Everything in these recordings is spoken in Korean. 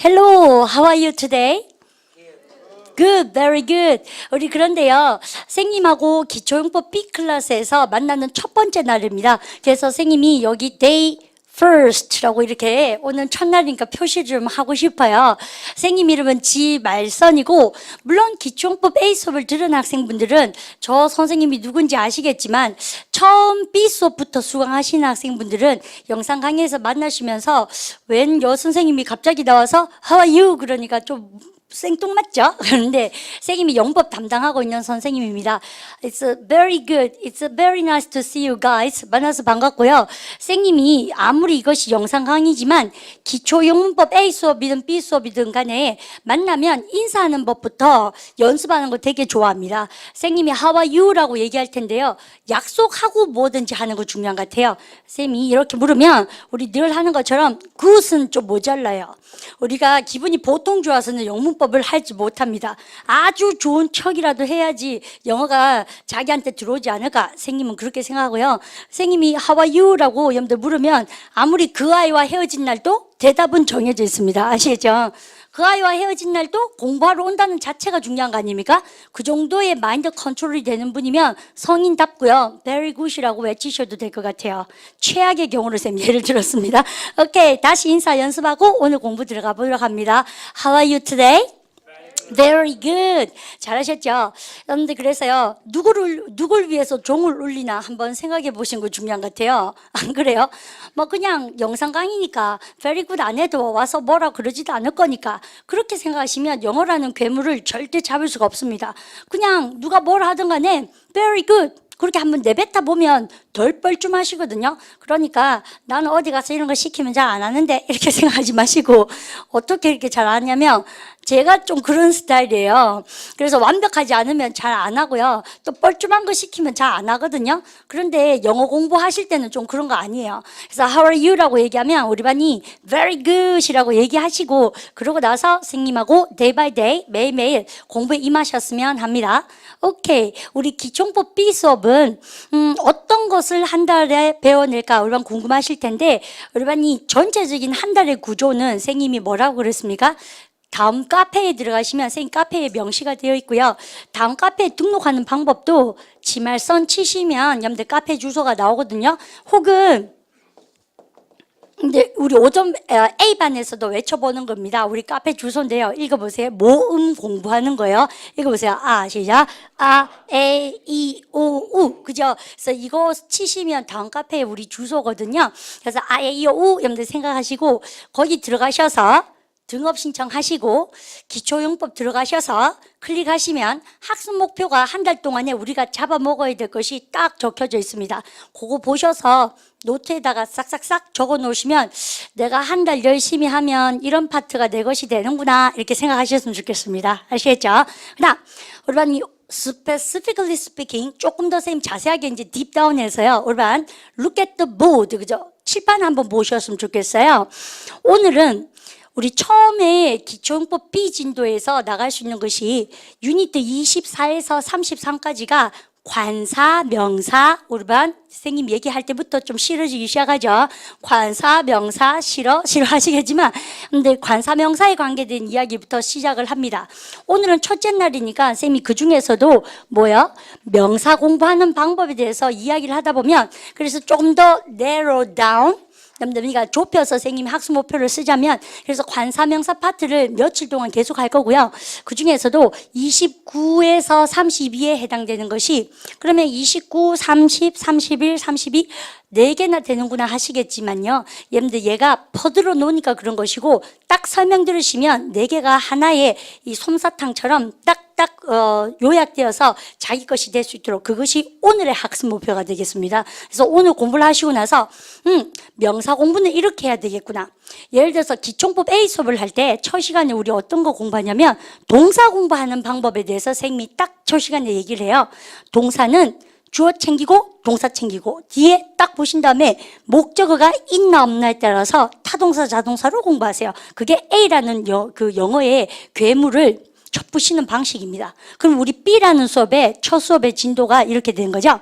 Hello, how are you today? Good, very good. 우리 그런데요, 선생님하고 기초용법 B 클래스에서 만나는 첫 번째 날입니다. 그래서 선생님이 여기 day first라고 이렇게 오늘 첫날이니까 표시 좀 하고 싶어요. 선생님 이름은 지말선이고, 물론 기초용법 A 수업을 들은 학생분들은 저 선생님이 누군지 아시겠지만, 처음 B 수업부터 수강하시는 학생분들은 영상 강의에서 만나시면서 웬 여 선생님이 갑자기 나와서 How are you? 그러니까 좀 생뚱맞죠? 그런데 선생님이 영법 담당하고 있는 선생님입니다. It's very good. It's very nice to see you guys. 만나서 반갑고요. 선생님이 아무리 이것이 영상 강의지만 기초영문법 A 수업이든 B 수업이든 간에 만나면 인사하는 법부터 연습하는 거 되게 좋아합니다. 선생님이 How are you? 라고 얘기할 텐데요. 약속하고 뭐든지 하는 거 중요한 것 같아요. 선생님이 이렇게 물으면 우리 늘 하는 것처럼 good은 좀 모자라요. 우리가 기분이 보통 좋아서는 영문법을 할지 못합니다. 아주 좋은 척이라도 해야지 영어가 자기한테 들어오지 않을까 선생님은 그렇게 생각하고요. 선생님이 How are you? 라고 여러분들 물으면 아무리 그 아이와 헤어진 날도 대답은 정해져 있습니다. 아시겠죠? 그 아이와 헤어진 날도 공부하러 온다는 자체가 중요한 거 아닙니까? 그 정도의 마인드 컨트롤이 되는 분이면 성인답고요. very good이라고 외치셔도 될 것 같아요. 최악의 경우를 쌤 예를 들었습니다. 오케이, 다시 인사 연습하고 오늘 공부 들어가 보도록 합니다. How are you today? Very good. 잘하셨죠? 여러분들 그래서요, 누굴 위해서 종을 울리나 한번 생각해 보신 거 중요한 것 같아요. 안 그래요? 뭐 그냥 영상 강의니까 very good 안 해도 와서 뭐라 그러지도 않을 거니까 그렇게 생각하시면 영어라는 괴물을 절대 잡을 수가 없습니다. 그냥 누가 뭐라 하든 간에 very good 그렇게 한번 내뱉다 보면 덜 뻘쭘하시거든요. 그러니까 나는 어디 가서 이런 거 시키면 잘 안 하는데 이렇게 생각하지 마시고 어떻게 이렇게 잘 하냐면 제가 좀 그런 스타일이에요. 그래서 완벽하지 않으면 잘 안 하고요. 또 뻘쭘한 거 시키면 잘 안 하거든요. 그런데 영어 공부하실 때는 좀 그런 거 아니에요. 그래서 How are you? 라고 얘기하면 우리 반이 Very good 이라고 얘기하시고 그러고 나서 선생님하고 day by day 매일매일 공부에 임하셨으면 합니다. 오케이. 우리 기초용법 B 수업은 어떤 것을 한 달에 배워낼까 우리 반 궁금하실 텐데 우리 반이 전체적인 한 달의 구조는 선생님이 뭐라고 그랬습니까? 다음 카페에 들어가시면 선생님 카페에 명시가 되어 있고요. 다음 카페에 등록하는 방법도 지말선 치시면 여러분들 카페 주소가 나오거든요. 혹은 근데 우리 5점 A반에서도 외쳐보는 겁니다. 우리 카페 주소인데요. 읽어보세요. 모음 공부하는 거예요. 읽어보세요. 아, 시작. 아, 에, 이, 오, 우. 그죠? 그래서 이거 치시면 다음 카페에 우리 주소거든요. 그래서 아, 에, 이, 오, 우. 여러분들 생각하시고 거기 들어가셔서 등업 신청하시고 기초용법 들어가셔서 클릭하시면 학습 목표가 한 달 동안에 우리가 잡아먹어야 될 것이 딱 적혀져 있습니다. 그거 보셔서 노트에다가 싹싹싹 적어 놓으시면 내가 한 달 열심히 하면 이런 파트가 내 것이 되는구나 이렇게 생각하셨으면 좋겠습니다. 아시겠죠? 그다음 우리 반이 specifically speaking 조금 더 선생님 자세하게 이제 딥다운해서요. 우리 반 look at the board 그죠? 칠판 한번 보셨으면 좋겠어요. 오늘은 우리 처음에 기초용법 B 진도에서 나갈 수 있는 것이 유니트 24에서 33까지가 관사, 명사, 우리 반 선생님 얘기할 때부터 좀 싫어지기 시작하죠. 관사, 명사, 싫어하시겠지만 근데 관사, 명사에 관계된 이야기부터 시작을 합니다. 오늘은 첫째 날이니까 선생님이 그 중에서도 뭐요? 명사 공부하는 방법에 대해서 이야기를 하다 보면 그래서 조금 더 narrow down 그러니까 좁혀서 선생님이 학습 목표를 쓰자면 그래서 관사명사 파트를 며칠 동안 계속 할 거고요. 그 중에서도 29에서 32에 해당되는 것이 그러면 29, 30, 31, 32 4개나 되는구나 하시겠지만요. 여러분들 얘가 퍼들어 놓으니까 그런 것이고 딱 설명 들으시면 4개가 하나의 이 솜사탕처럼 딱딱 요약되어서 자기 것이 될 수 있도록 그것이 오늘의 학습 목표가 되겠습니다. 그래서 오늘 공부를 하시고 나서 명사 공부는 이렇게 해야 되겠구나. 예를 들어서 기초용법 A 수업을 할 때 첫 시간에 우리 어떤 거 공부하냐면 동사 공부하는 방법에 대해서 선생님이 딱 첫 시간에 얘기를 해요. 동사는 주어 챙기고 동사 챙기고 뒤에 딱 보신 다음에 목적어가 있나 없나에 따라서 타동사 자동사로 공부하세요. 그게 A라는 그 영어의 괴물을 첫 pu시는 방식입니다. 그럼 우리 B라는 수업의 첫 수업의 진도가 이렇게 된 거죠.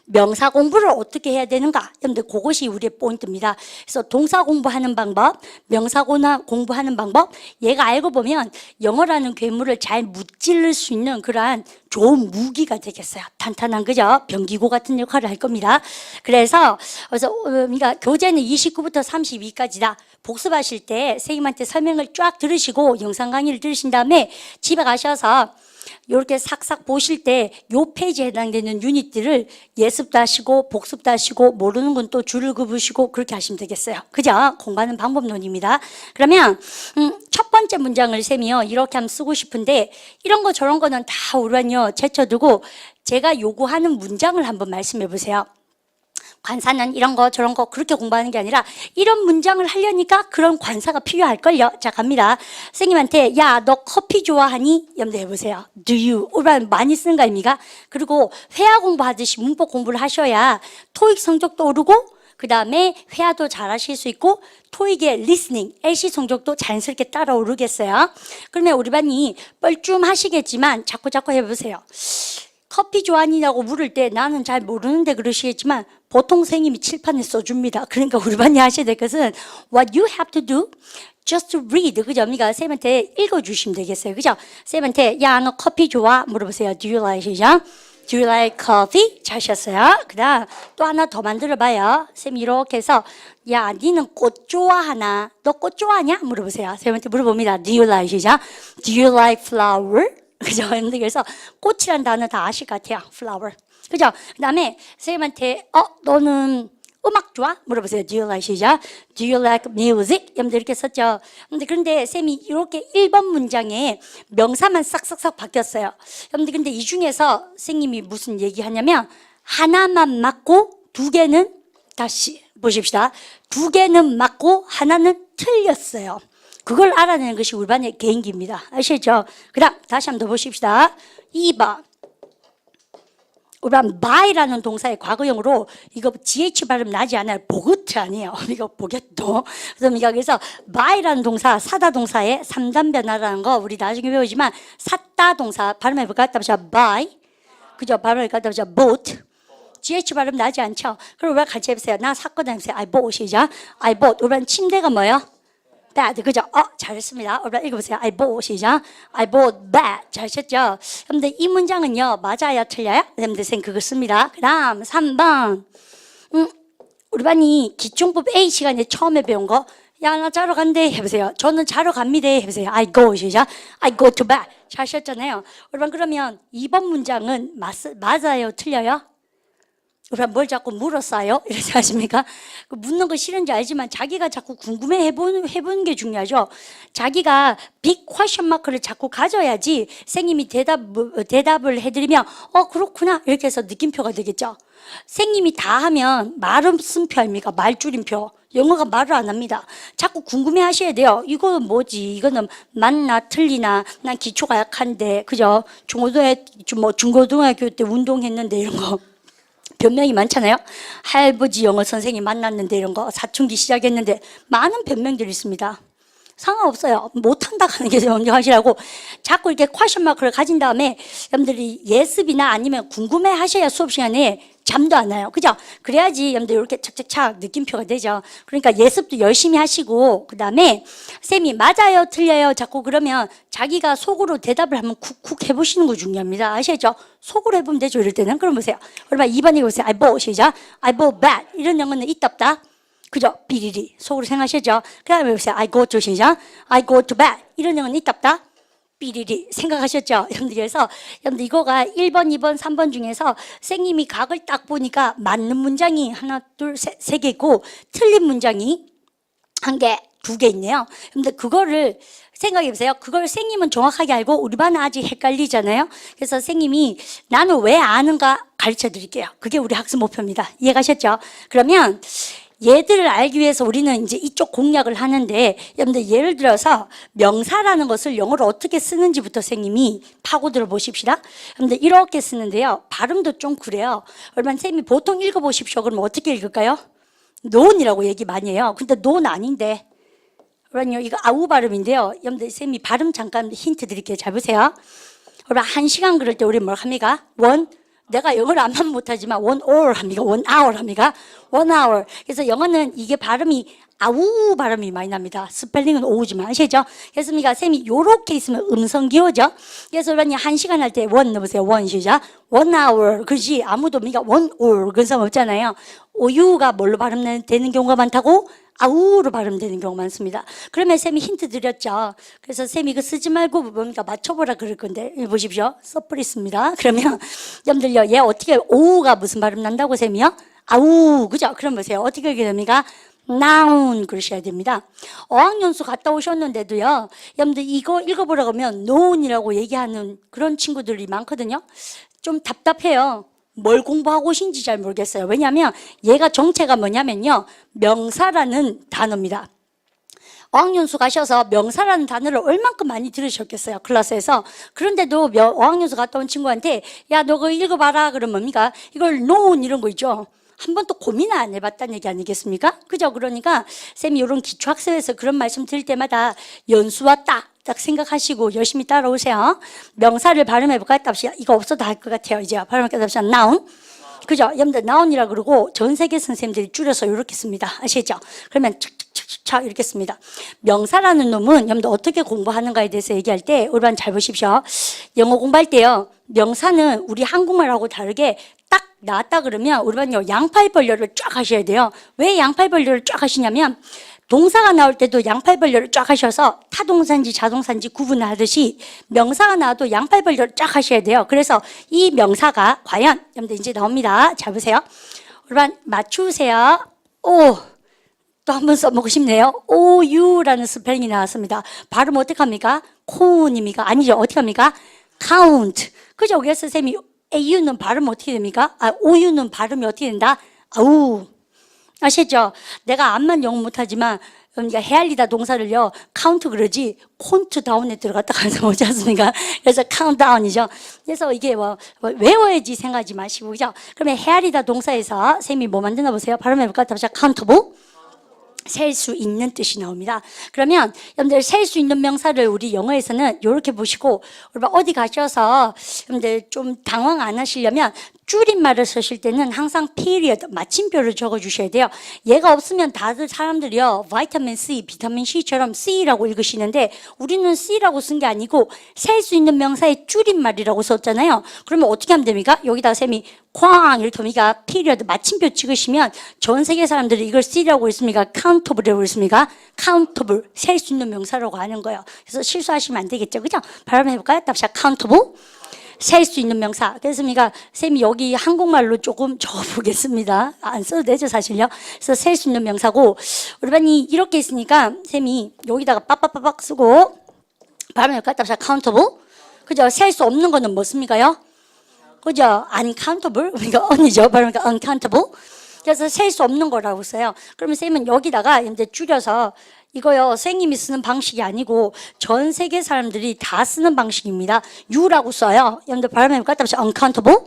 명사 공부를 어떻게 해야 되는가? 여러분들 그것이 우리의 포인트입니다. 그래서 동사 공부하는 방법, 명사 공부하는 방법, 얘가 알고 보면 영어라는 괴물을 잘 무찌를 수 있는 그러한 좋은 무기가 되겠어요. 탄탄한 그죠? 병기고 같은 역할을 할 겁니다. 그래서 그러니까 교재는 29부터 32까지다. 복습하실 때 선생님한테 설명을 쫙 들으시고 영상 강의를 들으신 다음에 집에 가셔서 이렇게 싹싹 보실 때 요 페이지에 해당되는 유닛들을 예습도 하시고 복습도 하시고 모르는 건 또 줄을 그으시고 그렇게 하시면 되겠어요. 그죠? 공부하는 방법론입니다. 그러면 첫 번째 문장을 쌤이요 이렇게 하면 쓰고 싶은데 이런 거 저런 거는 다 우리는요 제쳐두고 제가 요구하는 문장을 한번 말씀해 보세요. 관사는 이런 거 저런 거 그렇게 공부하는 게 아니라 이런 문장을 하려니까 그런 관사가 필요할걸요. 자 갑니다. 선생님한테 야 너 커피 좋아하니? 염두해 보세요. Do you? 오란 많이 쓰는 거 아닙니까? 그리고 회화 공부하듯이 문법 공부를 하셔야 토익 성적도 오르고 그 다음에 회화도 잘 하실 수 있고 토익의 리스닝, LC 성적도 자연스럽게 따라 오르겠어요. 그러면 우리 반이 뻘쭘하시겠지만 자꾸 해보세요. 커피 좋아하냐고 물을 때 나는 잘 모르는데 그러시겠지만 보통 선생님이 칠판에 써줍니다. 그러니까 우리 반이 하셔야 될 것은 What you have to do, just to read. 그죠? 그러니까 쌤한테 읽어주시면 되겠어요. 그죠? 쌤한테 야 너 커피 좋아? 물어보세요. Do you like it? Do you like coffee? 잘하셨어요. 그 다음 또 하나 더 만들어봐요. 쌤이 이렇게 해서 야 니는 꽃 좋아하나? 너 꽃 좋아하냐? 물어보세요. 쌤한테 물어봅니다. Do you like it? Do you like flower? 그죠? 그래서 꽃이란 단어 다 아실 것 같아요. flower. 그죠? 그 다음에 선생님한테 너는 음악 좋아? 물어보세요. Do you like it? Do you like music? 여러분들 이렇게 썼죠. 그런데 쌤이 이렇게 1번 문장에 명사만 싹싹싹 바뀌었어요. 여러분들 근데 이 중에서 선생님이 무슨 얘기하냐면 하나만 맞고 두 개는 다시 보십시다. 두 개는 맞고 하나는 틀렸어요. 그걸 알아내는 것이 우리 반의 개인기입니다. 아시죠? 그 다음 다시 한번 더 보십시다. 2번 우리 반 buy라는 동사의 과거형으로 이거 GH 발음 나지 않아요. 보그트 아니에요. 이거 보겠도. 그래서 buy라는 동사 사다 동사의 3단 변화라는 거 우리 나중에 배우지만 샀다 동사 발음해볼까요? buy 그죠? 발음해볼까요? bought GH 발음 나지 않죠? 그럼 우리 같이 해보세요. 나 샀거든 해보세요. I bought이죠. I bought 우리 반 침대가 뭐예요? bed 그죠? 잘했습니다. 읽어보세요. I bought 시작. I bought bed 잘하셨죠? 여러분들 이 문장은요 맞아요 틀려요? 여러분들 선생님 그거 씁니다. 그 다음 3번 우리 반이 기초법 A 시간에 처음에 배운 거 야 나 자러 간대 해보세요. 저는 자러 갑니다 해보세요. I go 시작. I go to bed 잘하셨잖아요. 우리 반 그러면 2번 문장은 맞아요 틀려요? 우리가 뭘 자꾸 물었어요? 이렇게 하십니까? 묻는 거 싫은지 알지만 자기가 자꾸 궁금해 해보는 게 중요하죠. 자기가 빅 퀘션 마크를 자꾸 가져야지 선생님이 대답을 해드리면 그렇구나 이렇게 해서 느낌표가 되겠죠. 선생님이 다 하면 말음쓴표 아닙니까? 말줄임표. 영어가 말을 안 합니다. 자꾸 궁금해 하셔야 돼요. 이거는 뭐지? 이거는 맞나 틀리나? 난 기초가 약한데 그죠? 중고등학교 때 운동했는데 이런 거 변명이 많잖아요. 할아버지 영어 선생님 만났는데 이런 거 사춘기 시작했는데 많은 변명들이 있습니다. 상관없어요. 못한다 하는 게 명령하시라고 자꾸 이렇게 퀘션 마크를 가진 다음에 여러분들이 예습이나 아니면 궁금해 하셔야 수업 시간에 잠도 안 나요. 그죠? 그래야지 여러분들 이렇게 착착착 느낌표가 되죠. 그러니까 예습도 열심히 하시고 그 다음에 쌤이 맞아요 틀려요 자꾸 그러면 자기가 속으로 대답을 한번 쿡쿡 해보시는 거 중요합니다. 아시죠? 속으로 해보면 되죠. 이럴 때는. 그럼 보세요. 얼마나 2번 읽어보세요. I bought 시작. I bought bad 이런 영어는 있다 없다. 그죠? 비리리 속으로 생각하시죠? 그 다음에 보세요. I go to 시작. I go to bed 이런 영어는 있다 없다. 삐리리 생각하셨죠? 여러분들 그래서 여러분들 이거가 1번, 2번, 3번 중에서 선생님이 각을 딱 보니까 맞는 문장이 하나, 둘, 세 개 있고 틀린 문장이 한 개, 두 개 있네요. 여러분들 그거를 생각해 보세요. 그걸 선생님은 정확하게 알고 우리 반은 아직 헷갈리잖아요. 그래서 선생님이 나는 왜 아는가 가르쳐 드릴게요. 그게 우리 학습 목표입니다. 이해가셨죠? 그러면 얘들을 알기 위해서 우리는 이제 이쪽 공략을 하는데 여러분들 예를 들어서 명사라는 것을 영어로 어떻게 쓰는지부터 선생님이 파고들어 보십시다. 여러분들 이렇게 쓰는데요. 발음도 좀 그래요. 얼마나 선생님이 보통 읽어보십시오. 그럼 어떻게 읽을까요? 논이라고 얘기 많이 해요. 근데 논 아닌데. 그러니까 이거 아우 발음인데요. 여러분들 선생님이 발음 잠깐 힌트 드릴게요. 잘 보세요. 여러분 1시간 그럴 때 우리 뭘 합니까? 원, 내가 영어를 안만 못하지만 1 hour 합니다. 1 hour 합니다. 1 hour. 그래서 영어는 이게 발음이 아우 발음이 많이 납니다. 스펠링은 오우지만 아시죠? 그래서 쌤이 요렇게 있으면 음성 기호죠. 그래서 여러분이 1시간 할 때 원 넣으세요. 원 시작. 1 hour. 그렇지. 아무도 1 hour 그런 사람 없잖아요. 오유가 뭘로 발음되는 경우가 많다고? 아우로 발음되는 경우가 많습니다. 그러면 쌤이 힌트 드렸죠. 그래서 쌤이 이거 쓰지 말고 뭡니까 맞춰보라 그럴 건데 보십시오. 써버렸습니다. 그러면 여러분들요, 얘 어떻게 오우가 무슨 발음 난다고 쌤이요? 아우, 그죠? 그럼 보세요. 어떻게 하게 됩니까? noun 그러셔야 됩니다. 어학연수 갔다 오셨는데도요, 여러분들 이거 읽어보라고 하면 noun이라고 얘기하는 그런 친구들이 많거든요. 좀 답답해요. 뭘 공부하고 오신지 잘 모르겠어요. 왜냐하면 얘가 정체가 뭐냐면요, 명사라는 단어입니다. 어학연수 가셔서 명사라는 단어를 얼만큼 많이 들으셨겠어요, 클래스에서. 그런데도 어학연수 갔다 온 친구한테 야, 너 그거 읽어봐라 그러면 뭡니까? 이걸 noun 이런 거 있죠. 한 번도 고민을 안 해봤다는 얘기 아니겠습니까? 그죠? 그러니까 쌤이 이런 기초학습에서 그런 말씀 드릴 때마다 연수와 딱 생각하시고 열심히 따라오세요. 명사를 발음해볼까요? 답시 이거 없어도 할 것 같아요. 이제 발음할까요? 답시 noun. 그죠? 여러분들 noun이라 그러고 전 세계 선생님들이 줄여서 이렇게 씁니다. 아시죠? 그러면 착착착착 이렇게 씁니다. 명사라는 놈은 여러분들 어떻게 공부하는가에 대해서 얘기할 때 우리 잘 보십시오. 영어 공부할 때요, 명사는 우리 한국말하고 다르게 딱 나왔다 그러면 우리 반요 양팔 벌려를 쫙 하셔야 돼요. 왜 양팔 벌려를 쫙 하시냐면 동사가 나올 때도 양팔 벌려를 쫙 하셔서 타동사인지 자동사인지 구분하듯이 명사가 나와도 양팔 벌려를 쫙 하셔야 돼요. 그래서 이 명사가 과연 여러분들 이제 나옵니다. 잘 보세요. 우리 반 맞추세요. 오, 또 한 번 써보고 싶네요. OU라는 스펠링이 나왔습니다. 발음 어떻게 합니까? 코운입니까? 아니죠. 어떻게 합니까? count. 그죠? 그래서 쌤이 AU는 발음 어떻게 됩니까? OU는 발음이 어떻게 된다? 아우. 아시죠? 내가 암만 영어 못하지만 그러니까 헤아리다 동사를요, 카운트 그러지 콘트 다운에 들어갔다 가서 오지 않습니까? 그래서 카운트다운이죠. 그래서 이게 외워야지 생각하지 마시고, 그죠? 그러면 헤아리다 동사에서 쌤이 뭐 만드나 보세요. 발음해볼까? 답시 카운터블. 셀 수 있는 뜻이 나옵니다. 그러면 여러분들 셀 수 있는 명사를 우리 영어에서는 이렇게 보시고, 어디 가셔서 여러분들 좀 당황 안 하시려면 줄임말을 쓰실 때는 항상 period, 마침표를 적어 주셔야 돼요. 얘가 없으면 다들 사람들이요, 비타민 C, 비타민 C처럼 C라고 읽으시는데 우리는 C라고 쓴 게 아니고 셀 수 있는 명사의 줄임말이라고 썼잖아요. 그러면 어떻게 하면 됩니까? 여기다 쌤이 쾅 이렇게 하니까 period, 마침표 찍으시면 전 세계 사람들이 이걸 C라고 읽습니까? countable이라고 읽습니까? countable, 셀 수 있는 명사라고 하는 거예요. 그래서 실수하시면 안 되겠죠, 그죠? 발음해볼까요? 답시 countable. 셀 수 있는 명사. 그렇습니까? 쌤이 여기 한국말로 조금 적어보겠습니다. 안 써도 되죠, 사실요. 그래서 셀 수 있는 명사고, 우리 반이 이렇게 있으니까 쌤이 여기다가 빡빡빡빡 쓰고, 발음을 갖다 countable. 그죠? 셀 수 없는 거는 뭐 씁니까요? 그죠? uncountable. 그러니까 on이죠. 발음을 uncountable. 그래서 셀 수 없는 거라고 써요. 그러면 쌤은 여기다가 이제 줄여서 이거요, 선생님이 쓰는 방식이 아니고 전 세계 사람들이 다 쓰는 방식입니다. U라고 써요. 여러분들 발음해볼까요? 답시 uncountable.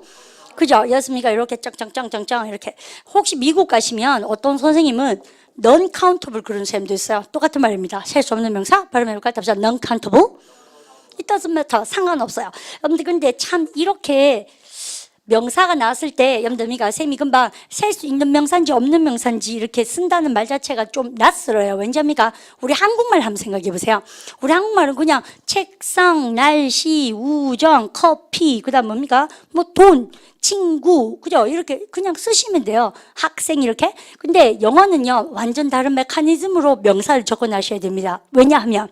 그죠? 였습니까? 이렇게 짱짱짱짱짱 이렇게. 혹시 미국 가시면 어떤 선생님은 non-countable 그런 선생님도 있어요. 똑같은 말입니다. 셀 수 없는 명사 발음해볼까요? 답시 non-countable. It doesn't matter. 상관없어요. 여러분들 근데 참 이렇게 명사가 나왔을 때 여러분들 쌤이 금방 셀 수 있는 명사인지 없는 명사인지 이렇게 쓴다는 말 자체가 좀 낯설어요. 왠지입니까? 우리 한국말 한번 생각해 보세요. 우리 한국말은 그냥 책상, 날씨, 우정, 커피, 그다음 뭡니까? 뭐 돈, 친구, 그죠? 이렇게 그냥 쓰시면 돼요. 학생 이렇게. 근데 영어는요, 완전 다른 메커니즘으로 명사를 적어놔셔야 됩니다. 왜냐하면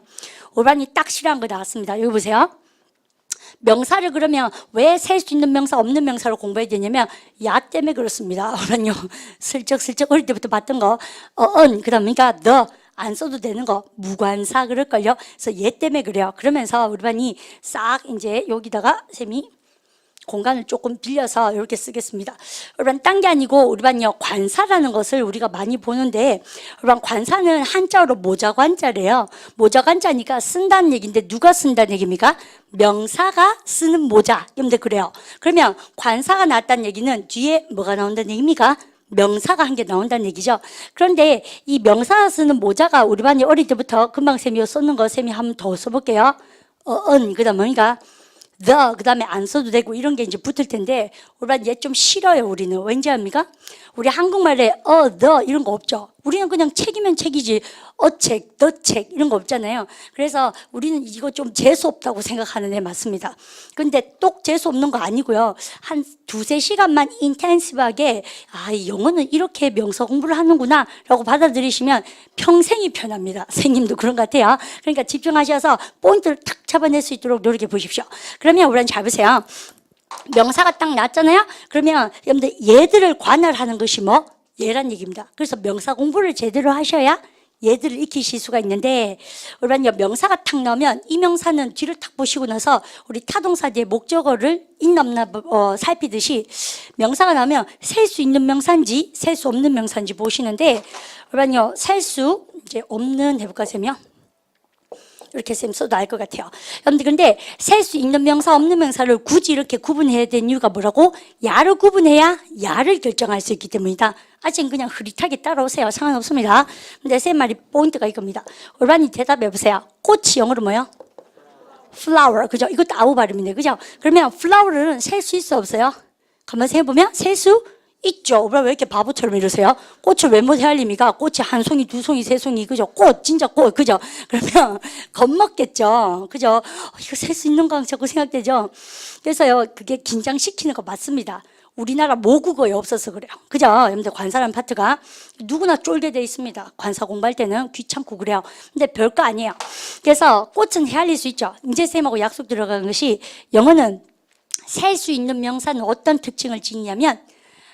오란이 딱 싫어한 거 나왔습니다. 여기 보세요. 명사를 그러면 왜 셀 수 있는 명사 없는 명사로 공부해야 되냐면 야 때문에 그렇습니다. 그러면요 슬쩍슬쩍 어릴 때부터 봤던 거 그다음 그러니까 the 안 써도 되는 거 무관사 그럴걸요. 그래서 얘 때문에 그래요. 그러면서 우리 반이 싹 이제 여기다가 쌤이 공간을 조금 빌려서 이렇게 쓰겠습니다. 여러분 딴 게 아니고 우리 반요 관사라는 것을 우리가 많이 보는데 여러분 관사는 한자어로 모자관자래요. 모자관자니까 쓴다는 얘기인데 누가 쓴다는 얘기입니까? 명사가 쓰는 모자. 여러분들 그래요. 그러면 관사가 나왔다는 얘기는 뒤에 뭐가 나온다는 얘기입니까? 명사가 한 개 나온다는 얘기죠. 그런데 이 명사가 쓰는 모자가 우리 반이 어릴 때부터 금방 쌤이 썼는 거 쌤이 한번 더 써볼게요. 그다음 뭡니까? the 그다음에 안 써도 되고 이런 게 이제 붙을 텐데 우리가 얘 좀 싫어요. 우리는 왠지 압니까? 우리 한국말에 the 이런 거 없죠. 우리는 그냥 책이면 책이지 책, the 책 이런 거 없잖아요. 그래서 우리는 이거 좀 재수 없다고 생각하는 애 맞습니다. 근데 똑 재수 없는 거 아니고요. 한 2-3시간만 인텐시브하게 이 영어는 이렇게 명사 공부를 하는구나 라고 받아들이시면 평생이 편합니다. 선생님도 그런 것 같아요. 그러니까 집중하셔서 포인트를 탁 잡아낼 수 있도록 노력해 보십시오. 그러면 우리는 잘 보세요. 명사가 딱 났잖아요. 그러면 여러분들 얘들을 관할하는 것이 뭐? 얘란 얘기입니다. 그래서 명사 공부를 제대로 하셔야 얘들을 익히실 수가 있는데 우리가 명사가 탁 나오면 이 명사는 뒤를 탁 보시고 나서 우리 타동사 뒤에 목적어를 있나 없나 살피듯이 명사가 나오면 셀 수 있는 명사인지 셀 수 없는 명사인지 보시는데 우리가 셀 수 이제 없는 해볼까 쌤이요? 이렇게 쌤 써도 알 것 같아요. 여러분들 근데 셀 수 있는 명사 없는 명사를 굳이 이렇게 구분해야 되는 이유가 뭐라고? 야를 구분해야 야를 결정할 수 있기 때문이다. 아직 그냥 흐릿하게 따라오세요. 상관없습니다. 근데 쌤 말이 포인트가 이겁니다. 올바니 대답해 보세요. 꽃이 영어로 뭐요? flower. 그죠? 이것도 아우 발음이네. 그죠? 그러면 flower는 셀 수 있어 없어요? 가만히 생각해보면 셀 수 있죠. 왜 이렇게 바보처럼 이러세요? 꽃을 왜 못 헤아립니까? 꽃이 한 송이, 두 송이, 세 송이, 그죠? 꽃, 진짜 꽃, 그죠? 그러면 겁먹겠죠. 그죠? 이거 셀 수 있는 거 자꾸 생각되죠? 그래서요, 그게 긴장시키는 거 맞습니다. 우리나라 모국어에 없어서 그래요. 그죠? 여러분들 관사라는 파트가 누구나 쫄게 돼 있습니다. 관사 공부할 때는 귀찮고 그래요. 근데 별거 아니에요. 그래서 꽃은 헤아릴 수 있죠. 이제 쌤하고 약속 들어간 것이 영어는 셀 수 있는 명사는 어떤 특징을 지니냐면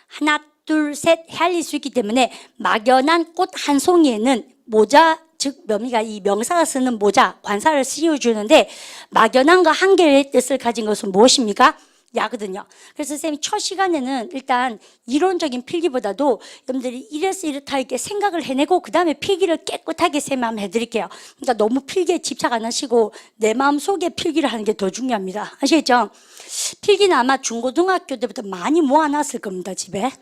하나, 둘, 셋 헤아릴 수 있기 때문에 막연한 꽃 한 송이에는 모자, 즉 뭡니까? 이 명사가 쓰는 모자, 관사를 씌워주는데 막연한 거 한 개의 뜻을 가진 것은 무엇입니까? 야거든요. 그래서 쌤이 첫 시간에는 일단 이론적인 필기보다도 여러분들이 이래서 이렇다 이렇게 생각을 해내고 그 다음에 필기를 깨끗하게 쌤 한번 해드릴게요. 그러니까 너무 필기에 집착 안 하시고 내 마음속에 필기를 하는 게 더 중요합니다. 아시겠죠? 필기는 아마 중고등학교 때부터 많이 모아놨을 겁니다. 집에.